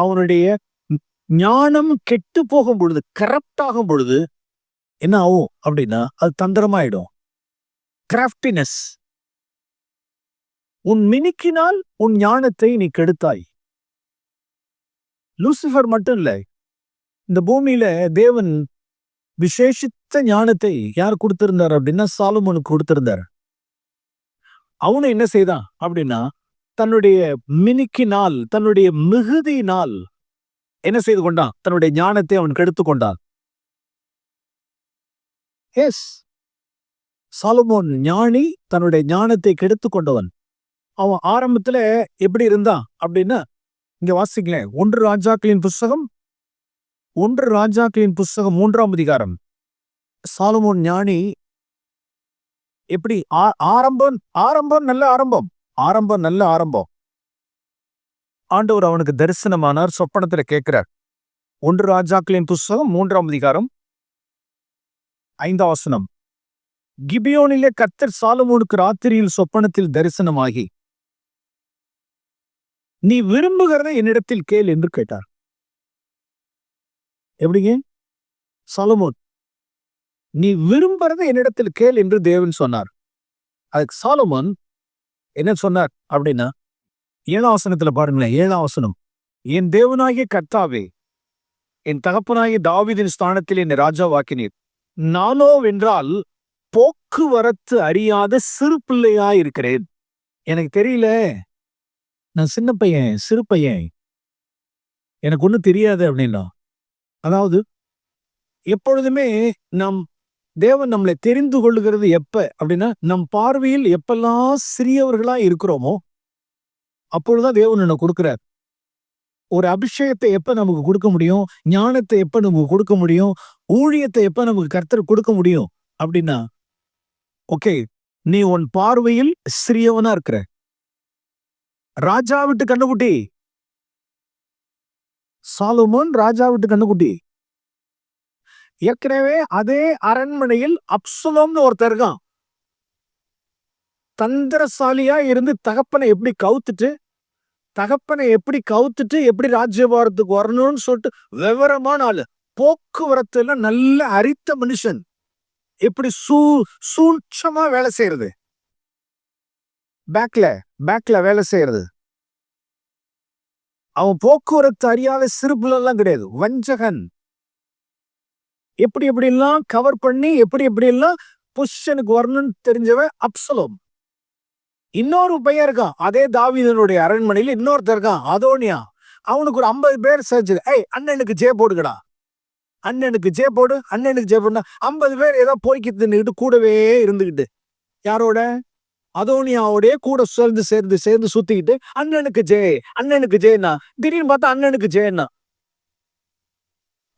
அவனுடைய ஞானம் கெட்டு போகும் பொழுது, கரப்ட் ஆகும் பொழுது என்ன ஆகும் அப்படின்னா அது தந்திரமாயிடும். கிராஃப்டினஸ். உன் மினுக்கினால் உன் ஞானத்தை நீ கெடுத்தாய். லூசிஃபர் மட்டும் இல்லை, இந்த பூமியில தேவன் விசேஷித்த ஞானத்தை யார் கொடுத்திருந்தார் அப்படின்னா சாலமோனுக்கு கொடுத்திருந்தார். அவனு என்ன செய்தான் அப்படின்னா தன்னுடைய மினுக்கினால், தன்னுடைய மிகுதியினால் என்ன செய்து கொண்டான்? தன்னுடைய ஞானத்தை அவன் கெடுத்து கொண்டான். எஸ், சாலமோன் ஞானி, தன்னுடைய ஞானத்தை கெடுத்து கொண்டவன். அவன் ஆரம்பத்துல எப்படி இருந்தான் அப்படின்னா இங்க வாசிக்கல, 1 ராஜாக்களின் புஸ்தகம் 3ஆம் அதிகாரம். சாலமோன் ஞானி எப்படி ஆரம்பம் நல்ல ஆரம்பம். ஆண்டவர் அவனுக்கு தரிசனமானார், சொப்பனத்துல கேட்கிறார். 1 ராஜாக்களின் புஸ்தகம் 3ஆம் அதிகாரம் 5ஆம் வசனம். கிபியோனிலே கர்த்தர் சாலமோனுக்கு ராத்திரியில் சொப்பனத்தில் தரிசனமாகி, நீ விரும்புகிறதை என்னிடத்தில் கேள் என்று கேட்டார். எப்படிங்க? சாலமோன், நீ விரும்புறதை என்னிடத்தில் கேள் என்று தேவன் சொன்னார். அதுக்கு சாலமோன் என்ன சொன்னார் அப்படின்னா 7ஆம் வசனத்துல பாருங்களேன். 7ஆம் வசனம். என் தேவனாகிய கர்த்தாவே, என் தகப்பனாகிய தாவீதின் ஸ்தானத்தில் என்னை ராஜாவாக்கினீர். நானோ வென்றால் போக்குவரத்து அறியாத சிறு பிள்ளையா இருக்கிறேன். எனக்கு தெரியல, நான் சின்ன பையன், சிறு பையன், எனக்கு ஒன்றும் தெரியாது அப்படின்னா. அதாவது எப்பொழுதுமே தேவன் நம்மளை தெரிந்து கொள்ளுகிறது எப்ப அப்படின்னா நம் பார்வையில் எப்பெல்லாம் சிறியவர்களா இருக்கிறோமோ அப்பொழுதுதான் தேவன் என்ன கொடுக்கிறார். ஒரு அபிஷேகத்தை எப்ப நமக்கு கொடுக்க முடியும், ஞானத்தை எப்ப நமக்கு கொடுக்க முடியும், ஊழியத்தை எப்ப நமக்கு கர்த்தர் கொடுக்க முடியும் அப்படின்னா, ஓகே, நீ உன் பார்வையில் சிறியவனா இருக்கிற. ராஜா விட்டு கண்ணுக்குட்டி சாலமோன், ராஜா விட்டு கண்ணுக்குட்டி. ஏற்கனவே அதே அரண்மனையில் அப்சலோம்னு ஒருத்தர் இருக்கான். தந்திரசாலியா இருந்து தகப்பனை எப்படி கவுத்துட்டு எப்படி ராஜ்யபாரத்துக்கு வரணும்னு சொல்லிட்டு விவரமான ஆளு. போக்குவரத்து எல்லாம் நல்ல அரித்த மனுஷன். எப்படி சூட்சமா வேலை செய்யறது, பேக்ல வேலை செய்யறது. அவன் போக்குவரத்து அறியாத சிறுபுலாம் கிடையாது, வஞ்சகன். எப்படி எல்லாம் கவர் பண்ணி எப்படி எல்லாம் பொசிஷனுக்கு வரணும்னு தெரிஞ்சவன் அப்சலோம். இன்னொரு பையன் இருக்கான் அதே தாவீதனுடைய அரண்மனையில், இன்னொருத்தர் இருக்கான் அதோனியா. அவனுக்கு ஒரு 50 பேர் சேர்த்து, ஏய் அண்ணனுக்கு ஜே போடுங்கடா, அண்ணனுக்கு ஜே போடு, அண்ணனுக்கு ஜே போடுனா 50 பேர் ஏதோ போய்க்கு தின்னுக்கிட்டு கூடவே இருந்துகிட்டு, யாரோட? அதோனியாவோடய கூட சேர்ந்து சேர்ந்து சேர்ந்து சுத்திக்கிட்டு அண்ணனுக்கு ஜே, அண்ணனுக்கு ஜேன்னா திடீர்னு பார்த்தா அண்ணனுக்கு ஜேன்னா.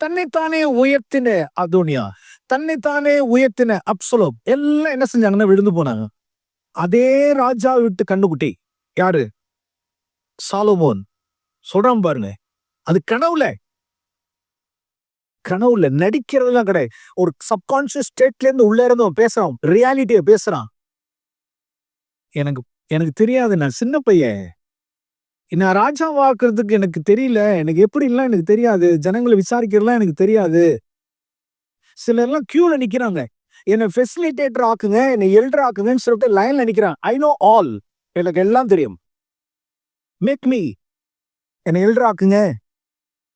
தன்னைத்தானே உயர்த்தின அதோனியா, தன்னைத்தானே உயர்த்தின அப்சலோம் எல்லாம் என்ன செஞ்சாங்கன்னா விழுந்து போனாங்க. அதே ராஜா விட்டு கண்ணுக்குட்டி யாரு? சாலமோன். சொல்றான் பாருங்க, அது கனவுல கனவுல நடிக்கிறதுலாம் கிடையாது. ஒரு சப்கான்சியஸ் ஸ்டேட்ல இருந்து உள்ள இருந்தும் பேசுறான், ரியாலிட்டியை பேசுறான். எனக்கு எனக்கு தெரியாது, நான் சின்ன பையன், நான் ராஜா வாக்குறதுக்கு எனக்கு தெரியல, எனக்கு எப்படிலாம் எனக்கு தெரியாது, ஜனங்களை விசாரிக்கிறதுலாம் எனக்கு தெரியாது. சிலர்லாம் கியூல நிக்கிறாங்க, என்னை ஃபெசிலிட்டேட்டர் ஆக்குங்க, என்னை எல்டர் ஆக்குங்கன்னு சொல்லிட்டு லைன்ல நிக்கிறான். ஐ நோ ஆல், எனக்கு எல்லாம் தெரியும். மேக் மீ, என்னை எல்டர் ஆக்குங்க,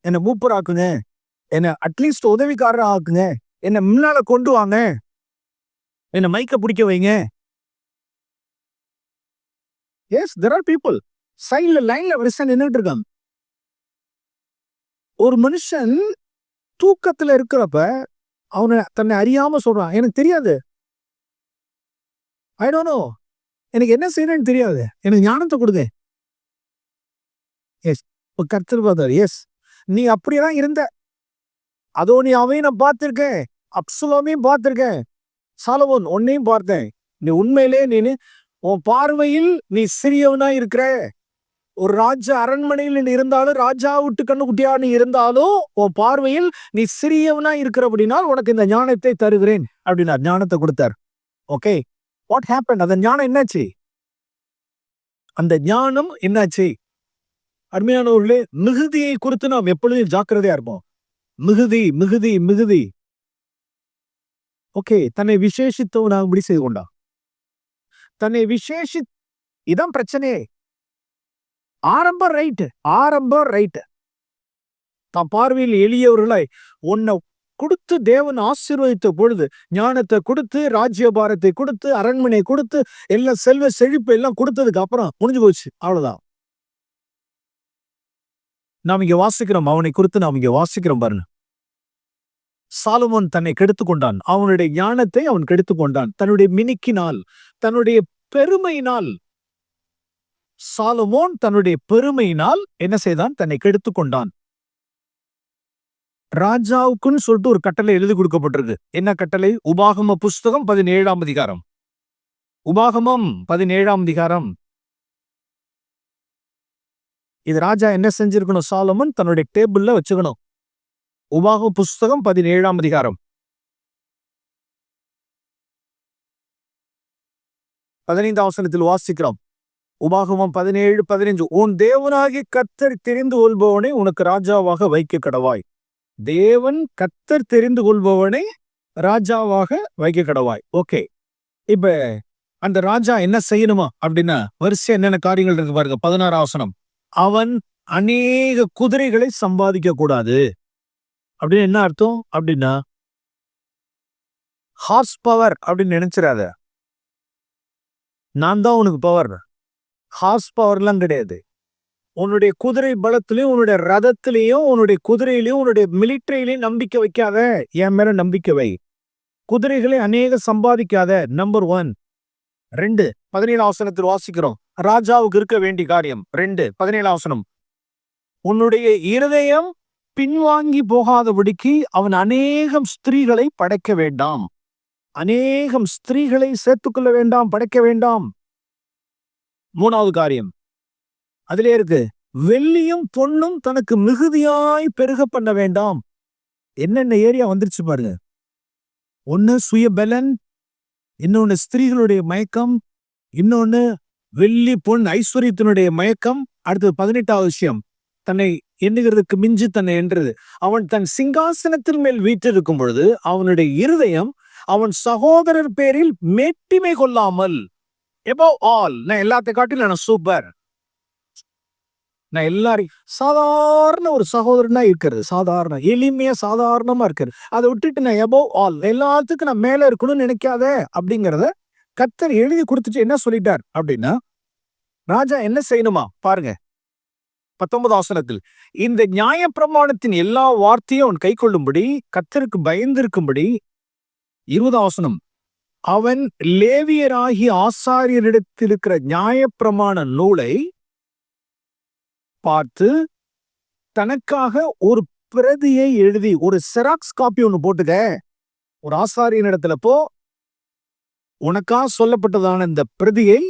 என்னை மூப்பர் ஆக்குங்க, என்னை அட்லீஸ்ட் உதவிக்காரர் ஆக்குங்க, என்னை முன்னால கொண்டு வாங்க, என்னை மைக்க பிடிக்க வைங்க. எஸ், there are people சைட்ல லைன்ல வரிசை நின்றுட்டு இருக்காங்க. ஒரு மனுஷன் தூக்கத்துல இருக்கிறப்ப அவனை தன்னை அறியாம சொல்றான், எனக்கு தெரியாது, ஐ டோன்ட் நோ, எனக்கு என்ன செய்யணும்னு தெரியாது, எனக்கு ஞானத்தை கொடுங்க. எஸ், கர்த்தர் பார்த்தார், எஸ் நீ அப்படியேதான் இருந்த, அதோனியாவையும் நான் பார்த்திருக்கேன், அப்சலோமையும் பார்த்திருக்கேன், சாலமோன் உன்னையும் பார்த்தேன், நீ உண்மையிலே நீ உன் பார்வையில் நீ சிறியவனா இருக்கிற. ஒரு ராஜா அரண்மனையில் நீ இருந்தாலும், ராஜா விட்டு கண்ணுக்குட்டியா நீ இருந்தாலும், உன் பார்வையில் நீ சிறியவனா இருக்கிற அப்படின்னா உனக்கு இந்த ஞானத்தை தருகிறேன் அப்படின்னா ஞானத்தை கொடுத்தார். Okay, what happen? அந்த ஞானம் என்னாச்சு? அந்த ஞானம் என்னாச்சு? அருமையானவர்களே, மிகுதியை குறித்து நாம் எப்பொழுதும் ஜாக்கிரதையா இருப்போம். மிகுதி மிகுதி மிகுதி. ஓகே, தன்னை விசேஷித்தவனாக இப்படி செய்து கொண்டான். தன்னை இதான் பிரச்சனையே. ஆரம்பம் ரைட்டு, ஆரம்பம் ரைட்டு. தான் பார்வையில் எளியவர்களாய் உன்னை கொடுத்து தேவன் ஆசீர்வதித்த பொழுது, ஞானத்தை கொடுத்து, ராஜ்யபாரத்தை கொடுத்து, அரண்மனை கொடுத்து, எல்லாம் செல்வ செழிப்பு எல்லாம் கொடுத்ததுக்கு அப்புறம் முடிஞ்சு போச்சு, அவ்வளவுதான். நாம் இங்க வாசிக்கிறோம், அவனை குறித்து நாம் இங்க வாசிக்கிறோம் பாருங்க. சாலமோன் தன்னை கெடுத்து கொண்டான், அவனுடைய ஞானத்தை அவன் கெடுத்து கொண்டான், தன்னுடைய மினுக்கினால், தன்னுடைய பெருமையினால். சாலமோன் தன்னுடைய பெருமையினால் என்ன செய்தான்? தன்னை கெடுத்து கொண்டான். ராஜாவுக்குன்னு சொல்லிட்டு ஒரு கட்டளை எழுதி கொடுக்கப்பட்டிருக்கு. என்ன கட்டளை? உபாகம புஸ்தகம் 17ஆம் அதிகாரம். உபாகமம் 17ஆம் அதிகாரம். இது ராஜா என்ன செஞ்சிருக்கணும்? சாலமோன் தன்னுடைய டேபிள்ல வச்சுக்கணும். உபாகம புஸ்தகம் 17ஆம் அதிகாரம் 15ஆம் வசனத்தில் வாசிக்கிறோம். உபாகமம் 17:15. உன் தேவனாகிய கர்த்தர் தெரிந்து கொள்பவனை உனக்கு ராஜாவாக வைக்க கடவாய். தேவன் கர்த்தர் தெரிந்து கொள்பவனை ராஜாவாக வைக்க கடவாய். ஓகே, இப்ப அந்த ராஜா என்ன செய்யணுமா அப்படின்னா வரிசை என்னென்ன காரியங்கள் இருக்கு பாருங்க. 16ஆம் வசனம். அவன் அநேக குதிரைகளை சம்பாதிக்க கூடாது. அப்படின்னு என்ன அர்த்தம் அப்படின்னா, ஹார்ஸ் பவர் அப்படின்னு நினைச்சிடாத. நான் தான் உனக்கு பவர். ஹார்ஸ் பவர்லாம் கிடையாது. உன்னுடைய குதிரை பலத்திலையும், உன்னுடைய ரதத்திலையும், உன்னுடைய குதிரையிலையும், உன்னுடைய மிலிட்டரியிலையும் நம்பிக்கை வைக்காத, என் மேல நம்பிக்கை வை. குதிரைகளை அநேக சம்பாதிக்காத. நம்பர் 1. 2, 17ஆம் வசனத்தில் வாசிக்கிறோம். ராஜாவுக்கு இருக்க வேண்டிய காரியம் 2, 17ஆம் வசனம். உன்னுடைய இருதயம் பின்வாங்கி போகாதபடிக்கு அவன் அநேகம் ஸ்திரீகளை படைக்க வேண்டாம். அநேகம் ஸ்திரீகளை சேர்த்துக்கொள்ள வேண்டாம், படைக்க வேண்டாம். 3வது காரியம் அதிலே இருக்கு, வெள்ளியும் பொன்னும் தனக்கு மிகுதியாய் பெருக பண்ண வேண்டாம். என்னென்ன ஏரியா வந்துருச்சு பாருங்க. ஒன்னு சுயபலன், இன்னொன்னு ஸ்திரீகளுடைய மயக்கம், இன்னொன்னு வெள்ளி பொன் ஐஸ்வர்யத்தினுடைய மயக்கம். அடுத்தது 18வது விஷயம், தன்னை எண்ணுகிறதுக்கு மிஞ்சி தன்னை என்றது. அவன் தன் சிங்காசனத்தின் மேல் வீற்றிருக்கும் பொழுது அவனுடைய இருதயம் அவன் சகோதரர் பேரில் மேட்டிமை கொள்ளாமல், above all, நான் எல்லாத்தை காட்டிலும் நான் சூப்பர், நான் எல்லாரையும் சாதாரண ஒரு சகோதரனா இருக்கிறது, சாதாரண எளிமையா சாதாரணமா இருக்கிறது, அதை விட்டுட்டு நான் above all, எல்லாத்துக்கும் நான் மேல இருக்கணும்னு நினைக்காத அப்படிங்கிறத கர்த்தர் எழுதி கொடுத்துட்டு என்ன சொல்லிட்டார் அப்படின்னா, ராஜா என்ன செய்யணுமா பாருங்க. 19 வசனத்தில் இந்த நியாயப்பிரமாணத்தின் எல்லா வார்த்தையும் அவன் கை கொள்ளும்படி கர்த்தருக்கு பயந்திருக்கும்படி. 20 வசனம், அவன் லேவியராகி ஆசாரியரிடத்தில் இருக்கிற நியாயப்பிரமாண நூலை பார்த்து தனக்காக ஒரு பிரதியை எழுதி, ஒரு செராக்ஸ் காப்பி ஒண்ணு போட்டுக்க. ஒரு ஆசாரியன் இடத்துல போ, உனக்கா சொல்லப்பட்டதான இந்த பிரதியை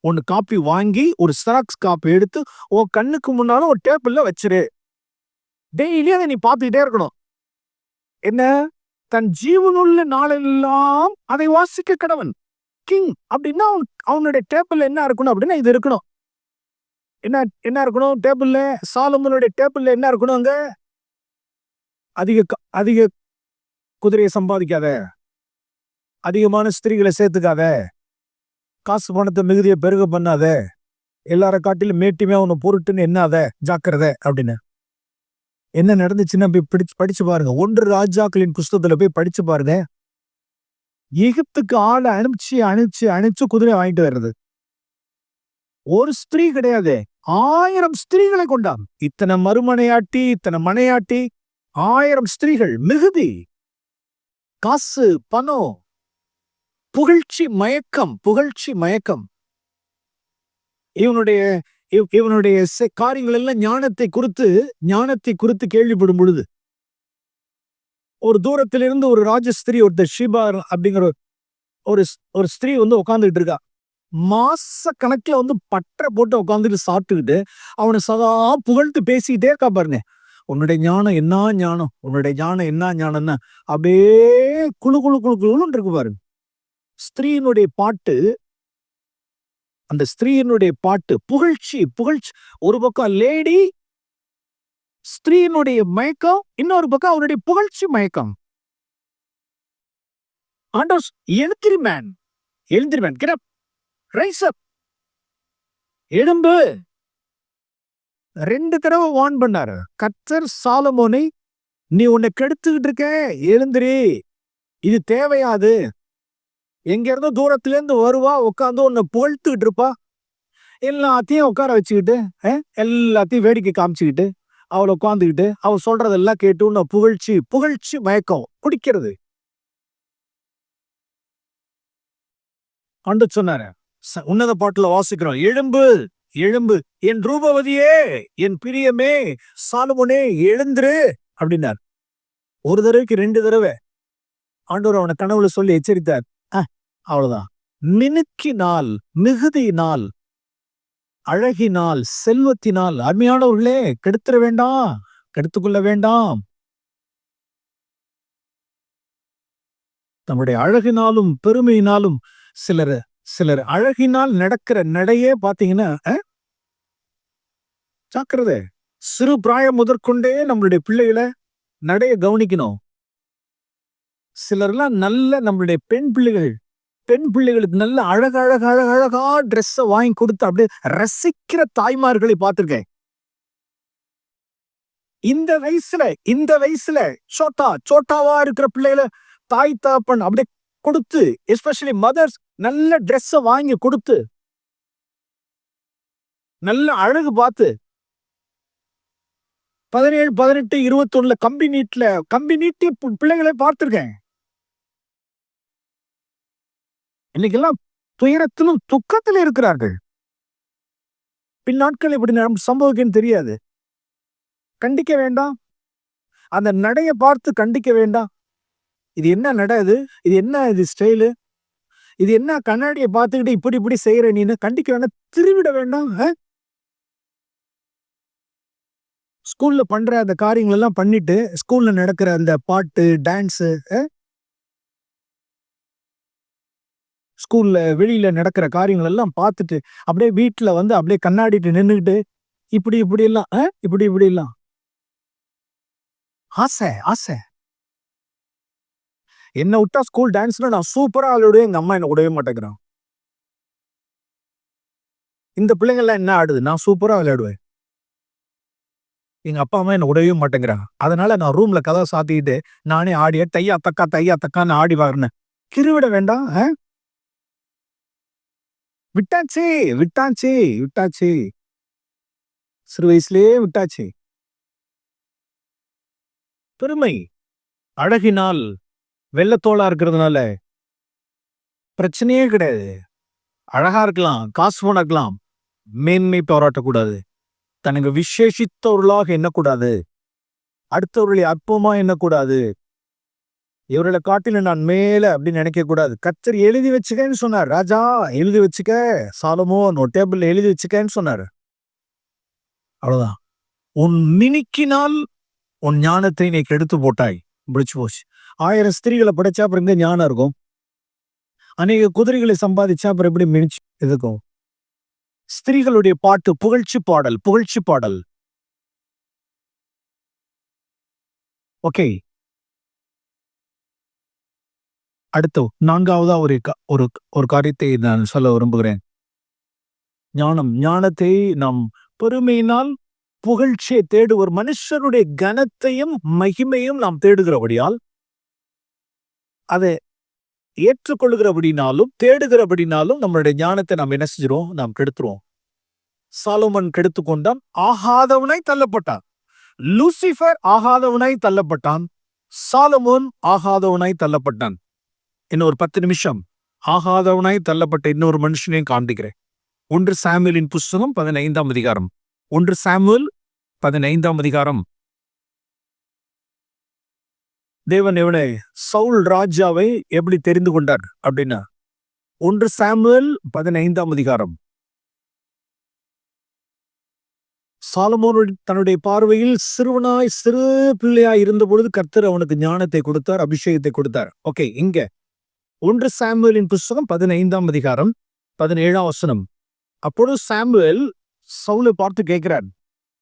ஒன்னு காப்பி வாங்கி ஒரு செராக்ஸ் காப்பி எடுத்து உன் கண்ணுக்கு முன்னால ஒரு டேபிள்ல வச்சிரு. டெய்லி அதை நீ பார்த்துக்கிட்டே இருக்கணும். என்ன? தன் ஜீவனுள்ள நாளெல்லாம் அதை வாசிக்க கடவன். கிங் அப்படின்னா அவனுடைய டேபிள்ல என்ன இருக்கணும் அப்படின்னா இது இருக்கணும். என்ன என்ன இருக்கணும் டேபிள்ல? சாலமோனுடைய டேபிள்ல என்ன இருக்கணும்? அங்க அதிக குதிரையை சம்பாதிக்காத, அதிகமான ஸ்திரீகளை சேர்த்துக்காத, காசு பணத்தை மிகுதியை பெருக பண்ணாத, எல்லார காட்டிலும் மேட்டிமே அவனை பொருட்டுன்னு என்னாத, ஜாக்கிரதை அப்படின்னு. என்ன நடந்துச்சுன்னா போய் படிச்சு பாருங்க. 1 ராஜாக்களின் புஸ்தகத்துல போய் படிச்சு பாருங்க. எகிப்துக்கு ஆளை அனுப்பிச்சு குதிரை வாங்கிட்டு வர்றது. ஒரு ஸ்திரீ கிடையாது, 1000 ஸ்திரீகளை கொண்டான். இத்தனை மறுமனையாட்டி, இத்தனை மனையாட்டி, 1000 ஸ்திரீகள், மிகுதி, காசு, பணம், புகழ்ச்சி மயக்கம். இவனுடைய காரியங்கள் எல்லாம் ஞானத்தை குறித்து கேள்விப்படும் பொழுது ஒரு தூரத்திலிருந்து ஒரு ராஜஸ்திரீ, ஒருத்தர் ஷிபா அப்படிங்கிற ஒரு ஸ்திரீ உட்கார்ந்துட்டு இருக்கா. மாச கணக்குல பற்ற போட்டு உட்காந்துட்டு சாப்பிட்டுக்கிட்டு அவனை சதா புகழ்ந்து பேசிக்கிட்டே இருக்கா பாருங்க. உன்னுடைய ஞானம் என்ன ஞானம், உன்னுடைய ஞானம் என்ன ஞானம்னா அப்படியே குழு இருக்கு பாருங்க. ஸ்திரீனுடைய பாட்டு, அந்த ஸ்திரீனுடைய பாட்டு புகழ்ச்சி. ஒரு பக்கம் லேடி ஸ்திரீனுடைய மயக்கம், இன்னொரு பக்கம் அவனுடைய புகழ்ச்சி மயக்கம். ஆண்டோஸ் எழுந்திரிமேன், get up, ரைஸ் அப், எழும்பு. 2 தடவை வார்ன் பண்ணாரு கர்த்தர் சாலமோனை. நீ உன்னை கெடுத்துக்கிட்டு இருக்க, எழுந்திரி, இது தேவையாது. எங்க இருந்தோ தூரத்துல இருந்து வருவா, உட்காந்து உன்னை புகழ்த்துக்கிட்டு இருப்பா. எல்லாத்தையும் உட்கார வச்சுக்கிட்டு, எல்லாத்தையும் வேடிக்கை காமிச்சுக்கிட்டு, அவளை உட்காந்துக்கிட்டு அவ சொல்றதெல்லாம் கேட்டு உன்னை புகழ்ச்சி மயக்கம் குடிக்கிறது. ஆண்டு சொன்னாரு, உன்னத பாட்டுல வாசிக்கிறோம், எழும்பு என் ரூபவதியே, என் பிரியமே, சாலமோனே எழுந்திரு அப்படின்னார். ஒரு தடவைக்கு 2 தடவை ஆண்டவர் அவனை கனவுல சொல்லி எச்சரித்தார். அவ்வளவுதான். மினுக்கினால், மிகுதியினால், அழகினால், செல்வத்தினால், அருமையானவர்களே, கெடுத்துக்கொள்ள வேண்டாம். நம்முடைய அழகினாலும் பெருமையினாலும் சிலர் அழகினால் நடக்கிற நடையே பாத்தீங்கன்னா ஜாக்கிரதை. சிறு பிராயம் முதற்கொண்டே நம்மளுடைய பிள்ளைகளை நடைய கவனிக்கணும். சிலர்லாம் நல்ல நம்மளுடைய பெண் பிள்ளைகளுக்கு நல்ல அழகா ட்ரெஸ்ஸ வாங்கி கொடுத்து அப்படியே ரசிக்கிற தாய்மார்களை பார்த்திருக்கேன். இந்த வயசுல சோட்டாவா இருக்கிற பிள்ளைகளை தாய் தாப்பன் அப்படியே கொடுத்து, எஸ்பெஷலி மதர்ஸ், நல்ல ட்ரெஸ்ஸ வாங்கி கொடுத்து, நல்ல அழகு பார்த்து 17, 18, 21 கம்பி நீட்டி பிள்ளைகளை பார்த்திருக்கேன். இன்னைக்கெல்லாம் துயரத்திலும் துக்கத்திலும் இருக்கிறார்கள். பின்னாட்கள் இப்படி சம்பவிக்கும் தெரியாது. கண்டிக்க வேண்டாம். அந்த நடைய பார்த்து கண்டிக்க வேண்டாம். இது என்ன நட, இது என்ன இது ஸ்டைலு, இது என்ன கண்ணாடியை பார்த்துக்கிட்டு இப்படி செய்யற நீன்னு கண்டிக்க வேண்டாம். திருவிட வேண்டாம். ஸ்கூல்ல பண்ற அந்த காரியங்கள் எல்லாம் பண்ணிட்டு, ஸ்கூல்ல நடக்கிற அந்த பாட்டு, டான்ஸு, ஸ்கூல்ல வெளியில நடக்கிற காரியங்கள் எல்லாம் பார்த்துட்டு அப்படியே வீட்டுல அப்படியே கண்ணாடிட்டு நின்றுகிட்டு இப்படி எல்லாம் ஆசை. என்ன விட்டா ஸ்கூல் டான்ஸ்ல நான் சூப்பரா ஆளுடைய, எங்க அம்மா என்ன விடவே மாட்டேங்கிறான். இந்த பிள்ளைங்க எல்லாம் என்ன ஆடுது, நான் சூப்பரா விளையாடுவேன். எங்க அப்பா அம்மா என்ன விடவே மாட்டேங்கிறாங்க. அதனால நான் ரூம்ல கதை சாத்திக்கிட்டு நானே ஆடிய தையா தக்கான்னு ஆடி வாருன்னு கிருவிட வேண்டாம். விட்டாச்சு. சிறு வயசுலயே விட்டாச்சு. பெருமை, அழகினால் வெள்ளத்தோளா இருக்கிறதுனால பிரச்சனையே கிடையாது. அழகா இருக்கலாம், காசு பணம் இருக்கலாம், மேன்மை பாராட்டக்கூடாது. தனக்கு விசேஷித்தவர்களாக எண்ணக்கூடாது. அடுத்தவர்களை அற்பமா எண்ணக்கூடாது. இவர்களை காட்டில நான் மேல அப்படின்னு நினைக்க கூடாது. கர்த்தர் எழுதி வச்சுக்கன்னு சொன்னார். ராஜா எழுதி வச்சுக்க, சாலமோன் ஒரு டேபிள்ல எழுதி வச்சுக்கன்னு சொன்னாரு. அவ்வளவுதான். உன் மினுக்கினால் உன் ஞானத்தை நீ கெடுத்து போட்டாய். முடிச்சு போச்சு. 1000 ஸ்திரீகளை படைச்சா அப்புறம் எங்க ஞானம் இருக்கும்? அநேக குதிரைகளை சம்பாதிச்சா அப்புறம் எப்படி மினிச்சு இருக்கும்? ஸ்திரீகளுடைய பாட்டு புகழ்ச்சி பாடல், புகழ்ச்சி பாடல். ஓகே, அடுத்து 4வதா ஒரு காரியத்தை நான் சொல்ல விரும்புகிறேன். ஞானத்தை நாம் பெருமையினால் புகழ்ச்சியை தேடுவர். மனுஷனுடைய கனத்தையும் மகிமையும் நாம் தேடுகிறபடியால், அதை ஏற்றுக்கொள்கிறபடினாலும் தேடுகிறபடினாலும் நம்மளுடைய ஞானத்தை நாம் என்ன செஞ்சிரும்? நாம் கெடுத்துருவோம். சாலோமன் கெடுத்து கொண்டான், ஆகாதவனாய் தள்ளப்பட்டான். லூசிபர் ஆகாதவனாய் தள்ளப்பட்டான். சாலமோன் ஆகாதவனாய் தள்ளப்பட்டான். இன்னொரு 10 நிமிஷம் ஆகாதவனாய் தள்ளப்பட்ட இன்னொரு மனுஷனையும் காண்பிக்கிறேன். 1 சாமுவேலின் புஸ்தகம் 15ஆம் அதிகாரம். 1 சாமுவேல் 15ஆம் அதிகாரம். தேவன் இவனை சவுல் ராஜாவை எப்படி தெரிந்து கொண்டார் அப்படின்னா 1 சாமுவேல் 15ஆம் அதிகாரம். சாலமோன் தன்னுடைய பார்வையில் சிறு பிள்ளையாய் இருந்த பொழுது கர்த்தர் அவனுக்கு ஞானத்தை கொடுத்தார், அபிஷேகத்தை கொடுத்தார். ஓகே, இங்க 1 சாமுவேலின் புஸ்தகம் 15ஆம் அதிகாரம் 17ஆம் வசனம். அப்பொழுது சாமுவேல் சவுலை பார்த்து கேட்கிறார்,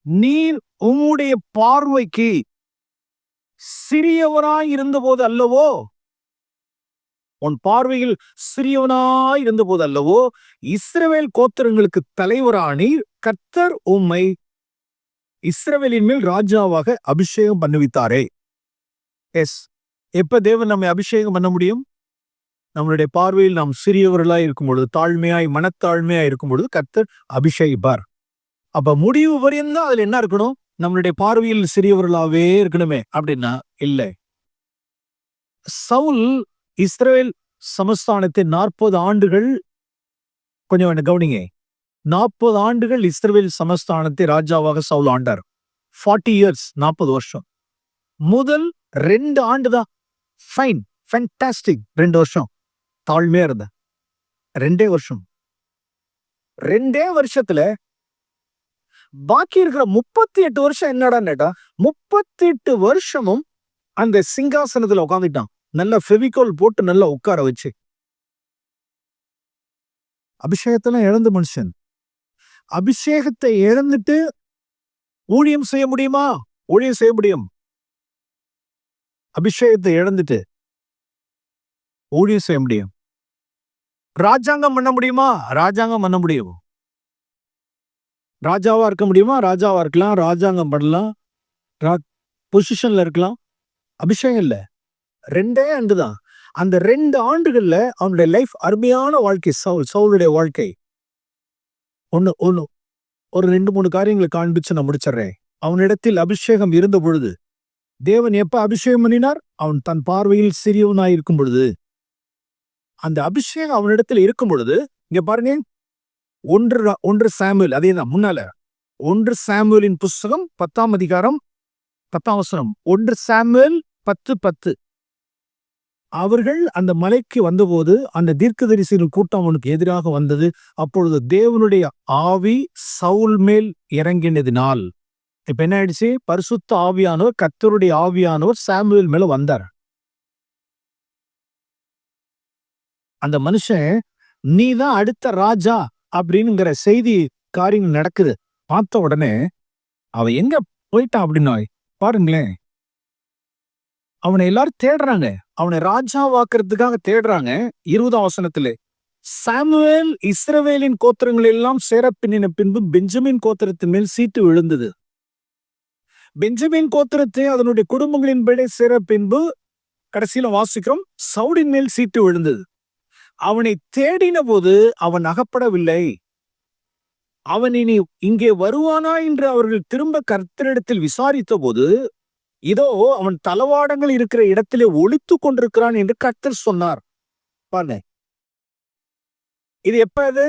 நீர் உம்முடைய பார்வைக்கு சிறியவராய் இருந்தபோது அல்லவோ, உன் பார்வையில் சிறியவனாய் இருந்தபோது அல்லவோ இஸ்ரவேல் கோத்திரங்களுக்கு தலைவரானீர், கர்த்தர் உம்மை இஸ்ரவேலின் மேல் ராஜாவாக அபிஷேகம் பண்ணுவித்தாரே. எஸ், எப்ப தேவன் நம்மை அபிஷேகம் பண்ண முடியும்? நம்மளுடைய பார்வையில் நாம் சிறியவர்களாய் இருக்கும் பொழுது, தாழ்மையாய் மனத்தாழ்மையாய் இருக்கும் பொழுது கர்த்தர் அபிஷேகிப்பார். அப்ப முடிவு வரையும் தான் அதுல என்ன இருக்கணும்? நம்மளுடைய பார்வையில் சிறியவர்களாவே இருக்கணுமே அப்படின்னா இல்லை. சவுல் இஸ்ரவேல் சமஸ்தானத்தை 40 ஆண்டுகள், கொஞ்சம் கவனிங்க, 40 ஆண்டுகள் இஸ்ரவேல் சமஸ்தானத்தை ராஜாவாக சவுல் ஆண்டார். 40 years, 40 வருஷம். முதல் 2 ஆண்டு தான் ஃபைன், ஃபேண்டாஸ்டிக். 2 வருஷம் தாழ்மையா இருந்த 2 வருஷம். 2 வருஷத்துல பாக்கி இருக்கிற 38 வருஷம் என்னடா நேட்டா, 38 வருஷமும் அந்த சிங்காசனத்துல உட்காந்துட்டான். நல்லா ஃபெவிகால் போட்டு நல்லா உட்கார வச்சு. அபிஷேகத்தெல்லாம் இழந்த மனுஷன். அபிஷேகத்தை இழந்துட்டு ஊழியம் செய்ய முடியுமா? ஊழியம் செய்ய முடியும். அபிஷேகத்தை இழந்துட்டு ஊழியம் செய்ய முடியும். ராஜாங்கம் பண்ண முடியுமா? ராஜாங்கம் பண்ண முடியும். ராஜாவா இருக்க முடியுமா? ராஜாவா இருக்கலாம், ராஜாங்கம் பண்ணலாம், பொசிஷன்ல இருக்கலாம். அபிஷேகம் இல்ல. 2 ஆண்டு தான். அந்த 2 ஆண்டுகள்ல அவனுடைய லைஃப் அருமையான வாழ்க்கை. சவுலுடைய வாழ்க்கை. ஒரு 2-3 காரியங்களை காண்பிச்சு நான் முடிச்சிடுறேன். அவனிடத்தில் அபிஷேகம் இருந்த பொழுது, தேவன் எப்ப அபிஷேகம் பண்ணினார்? அவன் தன் பார்வையில் சிறியவனாய் இருக்கும் பொழுது. அந்த அபிஷேகம் அவனிடத்தில் இருக்கும் பொழுது, இங்க பாருங்க, 1 சாமுவேல், அதே தான் முன்னால 1 சாமுவேலின் புஸ்தகம் 10ஆம் அதிகாரம் 10ஆம் வசனம். 1 சாமுவேல் 10:10. அவர்கள் அந்த மலைக்கு வந்தபோது அந்த தீர்க்கதரிசிகள் கூட்டம் அவனுக்கு எதிராக வந்தது. அப்பொழுது தேவனுடைய ஆவி சவுல் மேல் இறங்கினதினால், இப்ப என்ன ஆயிடுச்சு? பரிசுத்த ஆவியானவர், கர்த்தருடைய ஆவியானவர் சாமுவேல் மேல வந்தார். அந்த மனுஷன் நீதான் அடுத்த ராஜா அப்படின்னுங்கிற செய்தி காரியங்கள் நடக்குது. பார்த்த உடனே அவன் எங்க போயிட்டான் அப்படின்னா பாருங்களேன், அவனை எல்லாரும் தேடுறாங்க. அவனை ராஜாவாக்குறதுக்காக தேடுறாங்க. 20ஆம் வசனத்திலே, சாமுவேல் இஸ்ரவேலின் கோத்திரங்கள் எல்லாம் சேர பின்னின பின்பு பெஞ்சமின் கோத்திரத்தின் மேல் சீட்டு விழுந்தது. பெஞ்சமின் கோத்திரத்தை அதனுடைய குடும்பங்களின்படி சேர பின்பு கடைசியில வாசிக்கிறோம், சவுலின் மேல் சீட்டு விழுந்தது. அவனை தேடின போது அவன் அகப்படவில்லை. அவன் இனி இங்கே வருவானா என்று அவர்கள் திரும்ப கர்த்தரிடத்தில் விசாரித்த போது, இதோ அவன் தளவாடங்கள் இருக்கிற இடத்திலே ஒளித்துக் கொண்டிருக்கிறான் என்று கர்த்தர் சொன்னார். பாருங்க, இது எப்ப அது?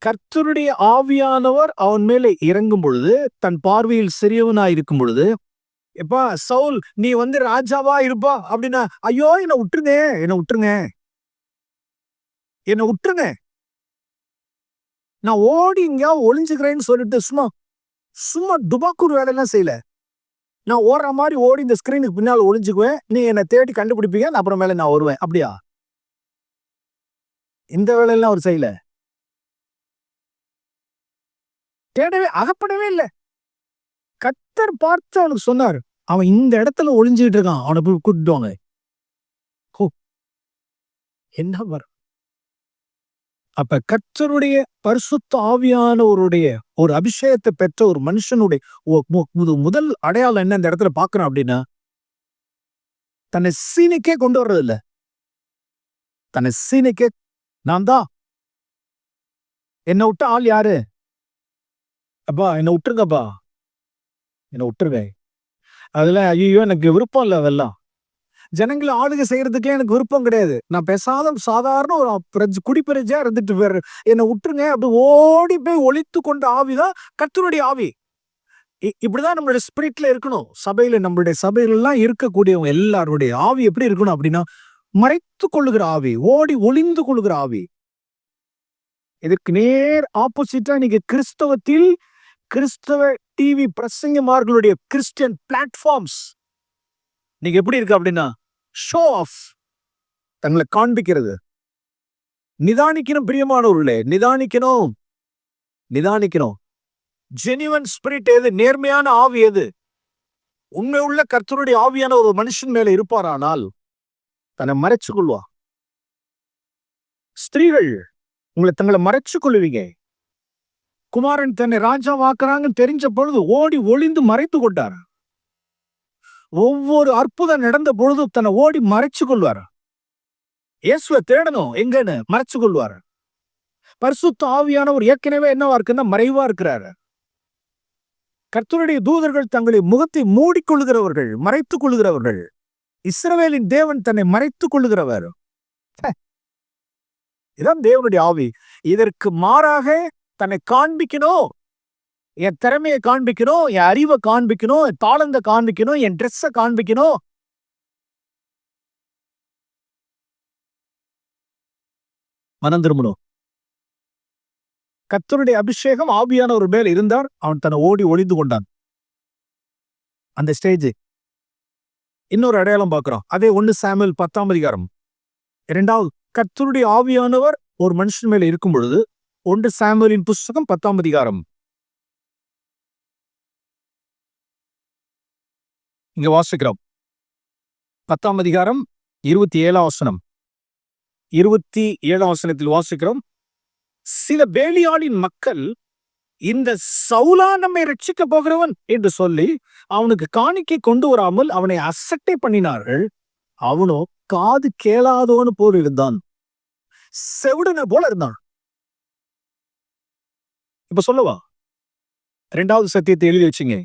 கர்த்தருடைய ஆவியானவர் அவன் மேலே இறங்கும் பொழுது, தன் பார்வையில் சிறியவனாயிருக்கும் பொழுது, எப்பா சவுல் நீ ராஜாவா இருப்பா அப்படின்னா, ஐயோ என்னை விட்டுருங்க, என்னை விட்டுருங்க, என்னை விட்டுருங்க, நான் ஓடி இங்க ஒளிஞ்சுக்கிறேன்னு சொல்லிட்டு சும்மா சும்மா துபாக்கூர் வேலையெல்லாம் செய்யல. நான் ஓடுற மாதிரி ஓடி இந்த ஸ்கிரீனுக்கு பின்னால் ஒளிஞ்சுக்குவேன், நீ என்னை தேடி கண்டுபிடிப்பீங்க, அப்புறமேல நான் வருவேன். அப்படியா? இந்த வேலையெல்லாம் அவர் செய்யல. தேடவே அகப்படவே இல்லை. கர்த்தர் பார்த்து அவனுக்கு சொன்னார், அவன் இந்த இடத்துல ஒளிஞ்சுக்கிட்டு இருக்கான், அவனை போய் கூட்டிட்டு என்ன வரும்? அப்ப கர்த்தருடைய பரிசுத்த ஆவியானவருடைய ஒரு அபிஷேகத்தை பெற்ற ஒரு மனுஷனுடைய முதல் அடையாளம் என்ன இந்த இடத்துல பாக்குறான் அப்படின்னா, தன்னை சீனிக்கே கொண்டு வர்றது இல்ல. தன்னை சீனிக்கே நான் தான், என்னை விட்ட ஆள் யாரு? அப்பா என்னை விட்டுருங்கப்பா, என்னை விட்டுருங்க. அதுல ஐயோ எனக்கு விருப்பம் இல்லை, அதெல்லாம் ஜனங்களை ஆளுகை செய்யறதுக்கே எனக்கு விருப்பம் கிடையாது. நான் பேசாத சாதாரண ஒரு குடிப்பெருஜா இருந்துட்டு வேற என்னை விட்டுருங்க. அப்படி ஓடி போய் ஒளித்து கொண்ட ஆவிதான் கர்த்தருடைய ஆவி. இப்படிதான் நம்மளுடைய ஸ்பிரிட்ல இருக்கணும். சபையில நம்மளுடைய சபையில எல்லாம் இருக்கக்கூடியவங்க எல்லாருடைய ஆவி எப்படி இருக்கணும் அப்படின்னா, மறைத்து கொள்ளுகிற ஆவி, ஓடி ஒளிந்து கொள்ளுகிற ஆவி. இதற்கு நேர் ஆப்போசிட்டா நீங்க கிறிஸ்தவத்தில் கிறிஸ்தவ டிவி பிரசங்கமார்களுடைய கிறிஸ்டியன் பிளாட்ஃபார்ம்ஸ் நீங்க எப்படி இருக்கு அப்படின்னா, ஷோ ஆஃப், தங்களை காண்பிக்கிறது. நிதானிக்கணும் பிரியமானவர்களே, நிதானிக்கணும், நிதானிக்கணும். ஜெனிவன் ஸ்பிரிட் எது? நேர்மையான ஆவி எது? உண்மை உள்ள கர்த்தருடைய ஆவியான ஒரு மனுஷன் மேல இருப்பாரானால் தன்னை மறைச்சு கொள்வா. ஸ்திரீகள் உங்களை தங்களை மறைச்சு கொள்ளுவீங்க. குமாரன் தன்னை ராஜாவாக்குறாங்கன்னு தெரிஞ்ச பொழுது ஓடி ஒளிந்து மறைத்து கொண்டார். ஒவ்வொரு அற்புதம் நடந்த பொழுதும் தன்னை ஓடி மறைச்சு கொள்வார். இயேசுவை தேடணும் எங்கன்னு மறைச்சு கொள்வார். பரிசுத்த ஆவியானவர் ஏற்கனவே என்னவா இருக்குன்னா மறைவா இருக்கிறாரு. கர்த்தருடைய தூதர்கள் தங்களை முகத்தை மூடிக்கொள்ளுகிறவர்கள், மறைத்துக் கொள்ளுகிறவர்கள். இஸ்ரவேலின் தேவன் தன்னை மறைத்துக் கொள்ளுகிறவர். இதான் தேவனுடைய ஆவி. இதற்கு மாறாக தன்னை காண்பிக்கணும், என் திறமையை காண்பிக்கணும், என் அறிவை காண்பிக்கணும், என் தாளந்த காண்பிக்கணும், என் ட்ரெஸ்ஸை காண்பிக்கணும். மனம் திரும்பணும். கர்த்தருடைய அபிஷேகம் ஆவியான ஒரு மேல் இருந்தார், அவன் தன்னை ஓடி ஒளிந்து கொண்டான். அந்த ஸ்டேஜ். இன்னொரு அடையாளம் பார்க்கிறோம். அதே 1 சாமுவேல் 10ஆம் அதிகாரம். இரண்டாவது, கர்த்தருடைய ஆவியானவர் ஒரு மனுஷன் மேல இருக்கும் பொழுது 1 சாமுவேலின் புஸ்தகம் 10ஆம் அதிகாரம். இங்க வாசிக்கிறோம். 10ஆம் அதிகாரம் 27ஆம் வசனம். 27ஆம் வசனத்தில் வாசிக்கிறோம். சில பேலியாளின் மக்கள் இந்த சவுலா நம்மை ரட்சிக்க போகிறவன் என்று சொல்லி அவனுக்கு காணிக்கை கொண்டு வராமல் அவனை அசட்டை பண்ணினார்கள். அவனோ காது கேளாதவனு போல் இருந்தான், செவிடனை போல இருந்தான். இப்ப சொல்லவா? 2வது சத்தியத்தை எழுதி வச்சுங்க.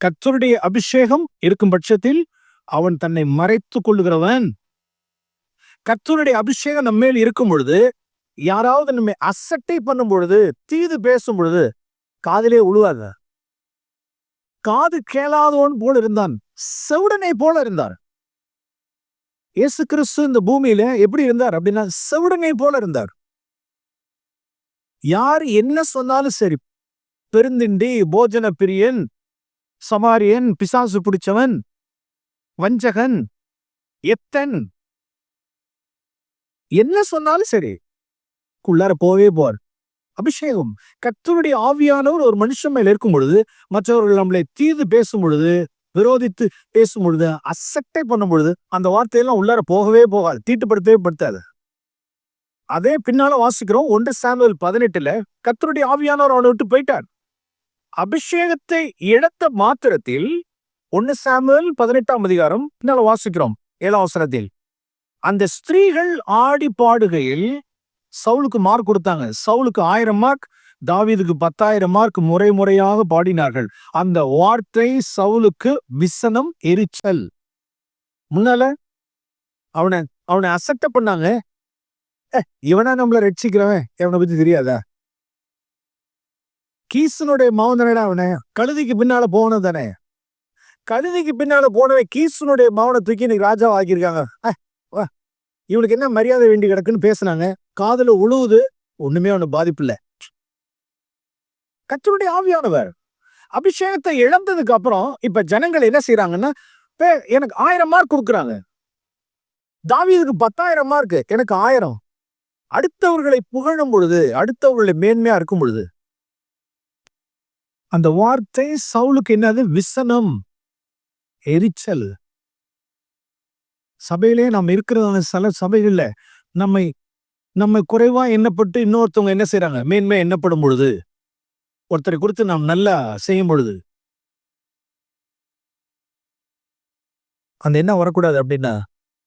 கர்த்தருடைய அபிஷேகம் இருக்கும் பட்சத்தில் அவன் தன்னை மறைத்துக் கொள்ளுகிறவன். கர்த்தருடைய அபிஷேகம் நம்ம மேல் இருக்கும் பொழுது, யாராவது நம்ம அசட்டை பண்ணும் பொழுது, தீது பேசும் பொழுது காதிலே உழுவாத. காது கேளாதவன் போல இருந்தான், செவிடனை போல இருந்தார். இயேசு கிறிஸ்து இந்த பூமியில எப்படி இருந்தார் அப்படின்னா, செவிடனை போல இருந்தார். யார் என்ன சொன்னாலும் சரி, பெருந்திண்டி, போஜன பிரியன், சமாரியன், பிசாசு பிடிச்சவன், வஞ்சகன், எத்தன், என்ன சொன்னாலும் சரி உள்ளார போவே போவார். அபிஷேகம், கர்த்தருடைய ஆவியானவர் ஒரு மனுஷன் மேல இருக்கும் பொழுது, மற்றவர்கள் நம்மளை தீது பேசும் பொழுது, விரோதித்து பேசும் பொழுது, அசட்டை பண்ணும் பொழுது, அந்த வார்த்தையெல்லாம் உள்ளார போகவே போகாது, தீட்டுப்படுத்தவே படுத்தாது. அதே பின்னால வாசிக்கிறோம். 1 சாமுவேல் 18ல கர்த்தருடைய ஆவியானவர் அவனை விட்டு போயிட்டார். அபிஷேகத்தை இழந்த மாத்திரத்தில் 1 சாமுவேல் 18ஆம் அதிகாரம் பின்னால வாசிக்கிறோம் 7ஆம் வசனத்தில், அந்த ஸ்திரீகள் ஆடி பாடுகையில் சவுலுக்கு மார்க் கொடுத்தாங்க. சவுலுக்கு 1000 மார்க், தாவீதுக்கு 10,000 மார்க் முறை முறையாக பாடினார்கள். அந்த வார்த்தை சவுலுக்கு விசனம், எரிச்சல். முன்னால அவனை அவனை அசட்டை பண்ணாங்க. இவனா நம்மள ரட்சிக்கிறவன், இவனை பத்தி தெரியாதா? கீசனுடைய மகன் தானே அவனை, கழுதிக்கு பின்னால போனது தானே, கழுதிக்கு பின்னால போனவன் கீசனுடைய மகனை தூக்கி இன்னைக்கு ராஜா ஆக்கியிருக்காங்க. இவனுக்கு என்ன மரியாதை வேண்டி கிடக்குன்னு பேசுனாங்க. காதுல உழுவுது, ஒண்ணுமே அவனு பாதிப்பு இல்ல. கர்த்தருடைய ஆவியானவர் அபிஷேகத்தை இழந்ததுக்கு அப்புறம் இப்ப ஜனங்கள் என்ன செய்யறாங்கன்னா, எனக்கு 1000 மார்க் கொடுக்குறாங்க. தாவீதுக்கு 10,000 மார்க், எனக்கு 1000. அடுத்தவர்களை புகழும் பொழுது, அடுத்தவர்களை மேன்மையா இருக்கும் பொழுது, அந்த வார்த்தை சவுலுக்கு என்னது? விசனம், எரிச்சல். சபையிலே நாம் இருக்கிறதான சில சபைகள்ல நம்மை குறைவா எண்ணப்பட்டு இன்னொருத்தவங்க என்ன செய்யறாங்க? மேன்மை எண்ணப்படும் பொழுது, ஒருத்தரை குறித்து நாம் நல்லா செய்யும் பொழுது, அந்த என்ன வரக்கூடாது அப்படின்னா,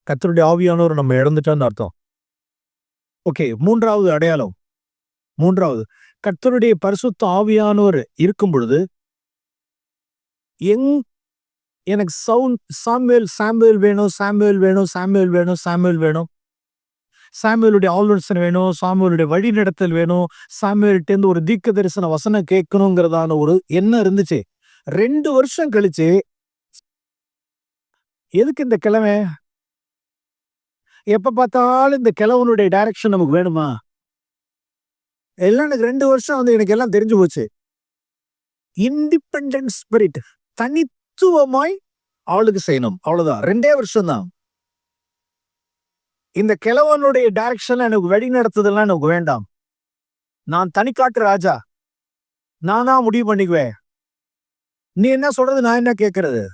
கர்த்தருடைய ஆவியானவர் நம்ம இழந்துட்டோம்னு அர்த்தம். ஓகே, மூன்றாவது அடையாளம். கர்த்தருடைய பரிசுத்த ஆவியானவர் இருக்கும் பொழுது, எனக்கு சாமுவேல் வேணும், சாமுவேலுடைய ஆலோசனை வேணும், சாமுவேலுடைய வழி நடத்தல் வேணும், சாமுவேல்கிட்ட இருந்து ஒரு தீர்க்க தரிசன வசனம் கேட்கணுங்கிறதான ஒரு எண்ணம் இருந்துச்சு. 2 வருஷம் கழிச்சு, எதுக்கு இந்த கிழமை? எப்ப பார்த்தாலும் இந்த கிழவனுடைய டைரக்ஷன் நமக்கு வேணுமா? எல்லாம் எனக்கு 2 வருஷம் எனக்கு எல்லாம் தெரிஞ்சு போச்சு. இண்டிபெண்டன்ட் ஸ்பிரிட், தனித்துவமாய் அவளுக்கு செய்யணும், அவ்வளவுதான். 2 வருஷம் தான். இந்த கிழவனுடைய டைரக்ஷன் எனக்கு வழி நடத்துதெல்லாம் எனக்கு வேண்டாம். நான் தனிக்காட்டு ராஜா, நானா முடிவு பண்ணிக்குவேன். நீ என்ன சொல்றது, நான் என்ன கேட்கறது?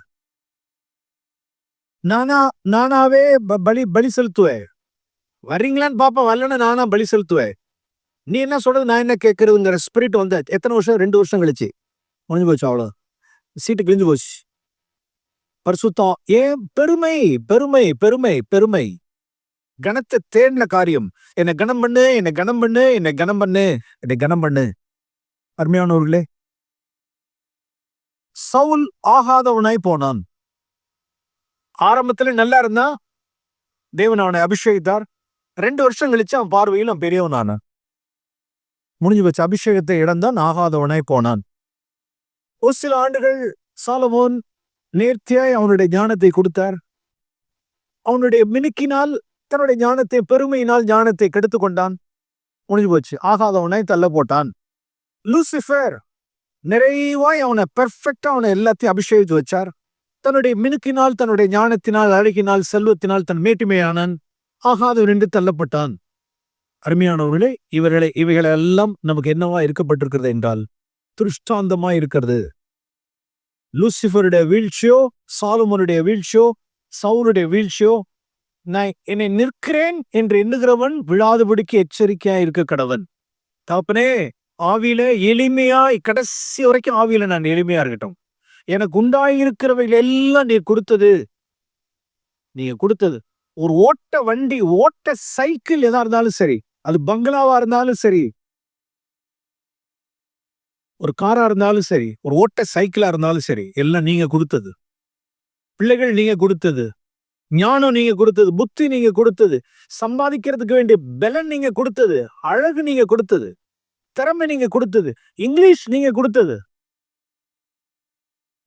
நானாவே பலி செலுத்துவேன். வர்றீங்களான்னு பாப்பா, வரலன்னு நானா பலி செலுத்துவேன். நீ என்ன சொல்றது, நான் என்ன கேட்கறதுங்கிற ஸ்பிரிட் வந்து எத்தனை வருஷம்? 2 வருஷம் கழிச்சு முடிஞ்சு போச்சு. அவ்வளவு, சீட்டு கிழிஞ்சு போச்சு. பரிசுத்தம் ஏன்? பெருமை, பெருமை, பெருமை, பெருமை, கனத்தை தேடின காரியம். என்னை கனம் பண்ணு, என்னை கனம் பண்ணு, என்னை கனம் பண்ணு, என்னை கனம் பண்ணு. அருமையானவர்களே, சவுல் ஆகாதவனாய் போனான். ஆரம்பத்துல நல்லா இருந்தா தேவன் அவனை அபிஷேகித்தார். 2 வருஷம் கழிச்சு அவன் பார்வையில் அவன் பெரியவனான. முடிஞ்சு வச்ச அபிஷேகத்தை இழந்தான், ஆகாதவனாய் போனான். ஒரு சில ஆண்டுகள் சாலமோன் நேர்த்தியாய் அவனுடைய ஞானத்தை கொடுத்தார். அவனுடைய மினுக்கினால், தன்னுடைய ஞானத்தை, பெருமையினால் ஞானத்தை கெடுத்து கொண்டான். முடிஞ்சு போச்சு, ஆகாதவனாய் தள்ள போட்டான். லூசிஃபர் நிறைவாய் அவனை பெர்ஃபெக்டா அவனை எல்லாத்தையும் அபிஷேகித்து வச்சார். தன்னுடைய மினுக்கினால், தன்னுடைய ஞானத்தினால், அழகினால், செல்வத்தினால் தன் மேட்டிமையானான். ஆகாதவன் என்று தள்ளப்பட்டான். அருமையானவர்களே, இவைகளெல்லாம் நமக்கு என்னவா இருக்கப்பட்டிருக்கிறது என்றால் திருஷ்டாந்தமா இருக்கிறது. லூசிஃபருடைய வீழ்ச்சியோ, சாலமோனுடைய வீழ்ச்சியோ, சவுலுடைய வீழ்ச்சியோ, நான் என்னை நிற்கிறேன் என்று எண்ணுகிறவன் விழாதபடிக்கு எச்சரிக்கையா இருக்க கடவன். தகப்பனே, ஆவியில எளிமையாய், கடைசி வரைக்கும் ஆவியில நான் எளிமையா இருக்கட்டும். எனக்கு உண்டாயிருக்கிறவைகள் எல்லாம் நீங்க கொடுத்தது. ஒரு ஓட்ட வண்டி, ஓட்ட சைக்கிள் எதா இருந்தாலும் சரி, அது பங்களாவா இருந்தாலும் சரி, ஒரு காரா இருந்தாலும் சரி, ஒரு ஓட்ட சைக்கிளா இருந்தாலும் சரி, எல்லாம் நீங்க கொடுத்தது. பிள்ளைகள் நீங்க கொடுத்தது, ஞானம் நீங்க கொடுத்தது, புத்தி நீங்க கொடுத்தது, சம்பாதிக்கிறதுக்கு வேண்டிய பலன் நீங்க கொடுத்தது, அழகு நீங்க கொடுத்தது, திறமை நீங்க கொடுத்தது, இங்கிலீஷ் நீங்க கொடுத்தது.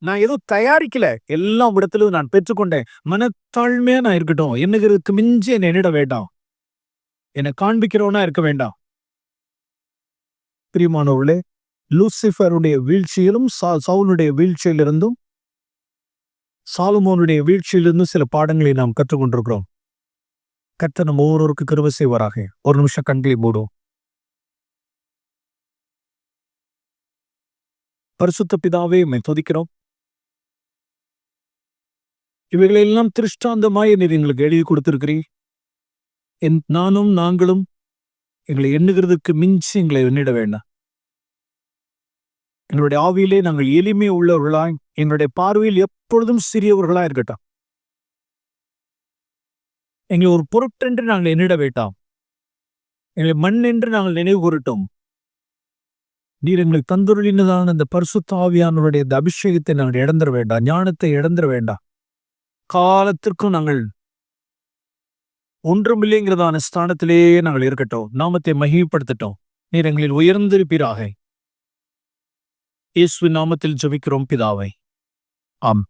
நான் எதுவும் தயாரிக்கல, எல்லாம் இடத்துல நான் பெற்றுக்கொண்டேன். மனத்தாழ்மையா நான் இருக்கட்டும். என்னங்கிறதுக்கு மிஞ்சி என்னிட வேண்டாம், என்னை காண்பிக்கிறவனா இருக்க வேண்டாம். பிரியமானவர்களே, லூசிஃபருடைய வீழ்ச்சியிலும், சவுலுடைய வீழ்ச்சியிலிருந்தும், சாலமோனுடைய வீழ்ச்சியிலிருந்தும் சில பாடங்களை நாம் கற்றுக்கொண்டிருக்கிறோம். கர்த்தர் நம்ம ஒவ்வொருவருக்கு கிருபை செய்வாராக. ஒரு நிமிஷம் கண்களை மூடும். பரிசுத்த பிதாவே, உம்மை துதிக்கிறோம். இவைகளெல்லாம் திருஷ்டாந்தமாய் நீர் எங்களுக்கு எழுதி கொடுத்திருக்கிறீர். நாங்களும் எங்களை எண்ணுகிறதுக்கு மிஞ்சி எங்களை எண்ணிட வேண்டாம். எங்களுடைய ஆவியிலே நாங்கள் எளிமை உள்ளவர்களாய், எங்களுடைய பார்வையில் எப்பொழுதும் சிறியவர்களா இருக்கட்டும். எங்களை ஒரு பொருட்டென்று நாங்கள் எண்ணிட வேண்டாம். எங்களை மண் என்று நாங்கள் நினைவு கூறட்டும். நீர் எங்களுக்கு தந்துருளினதான இந்த பரிசுத்த ஆவியானவருடைய இந்த அபிஷேகத்தை நாங்கள் இழந்துட வேண்டாம், ஞானத்தை இழந்துட வேண்டாம். காலத்திற்கும் நாங்கள் ஒன்றுமில்லைங்கிறதான ஸ்தானத்திலேயே நாங்கள் இருக்கட்டும், நாமத்தை மகிமைப்படுத்தட்டும். நீர் எங்களில் உயர்ந்திருப்பீராக. இயேசுவின் நாமத்தில் ஜெபிக்கிறோம் பிதாவே, ஆம்.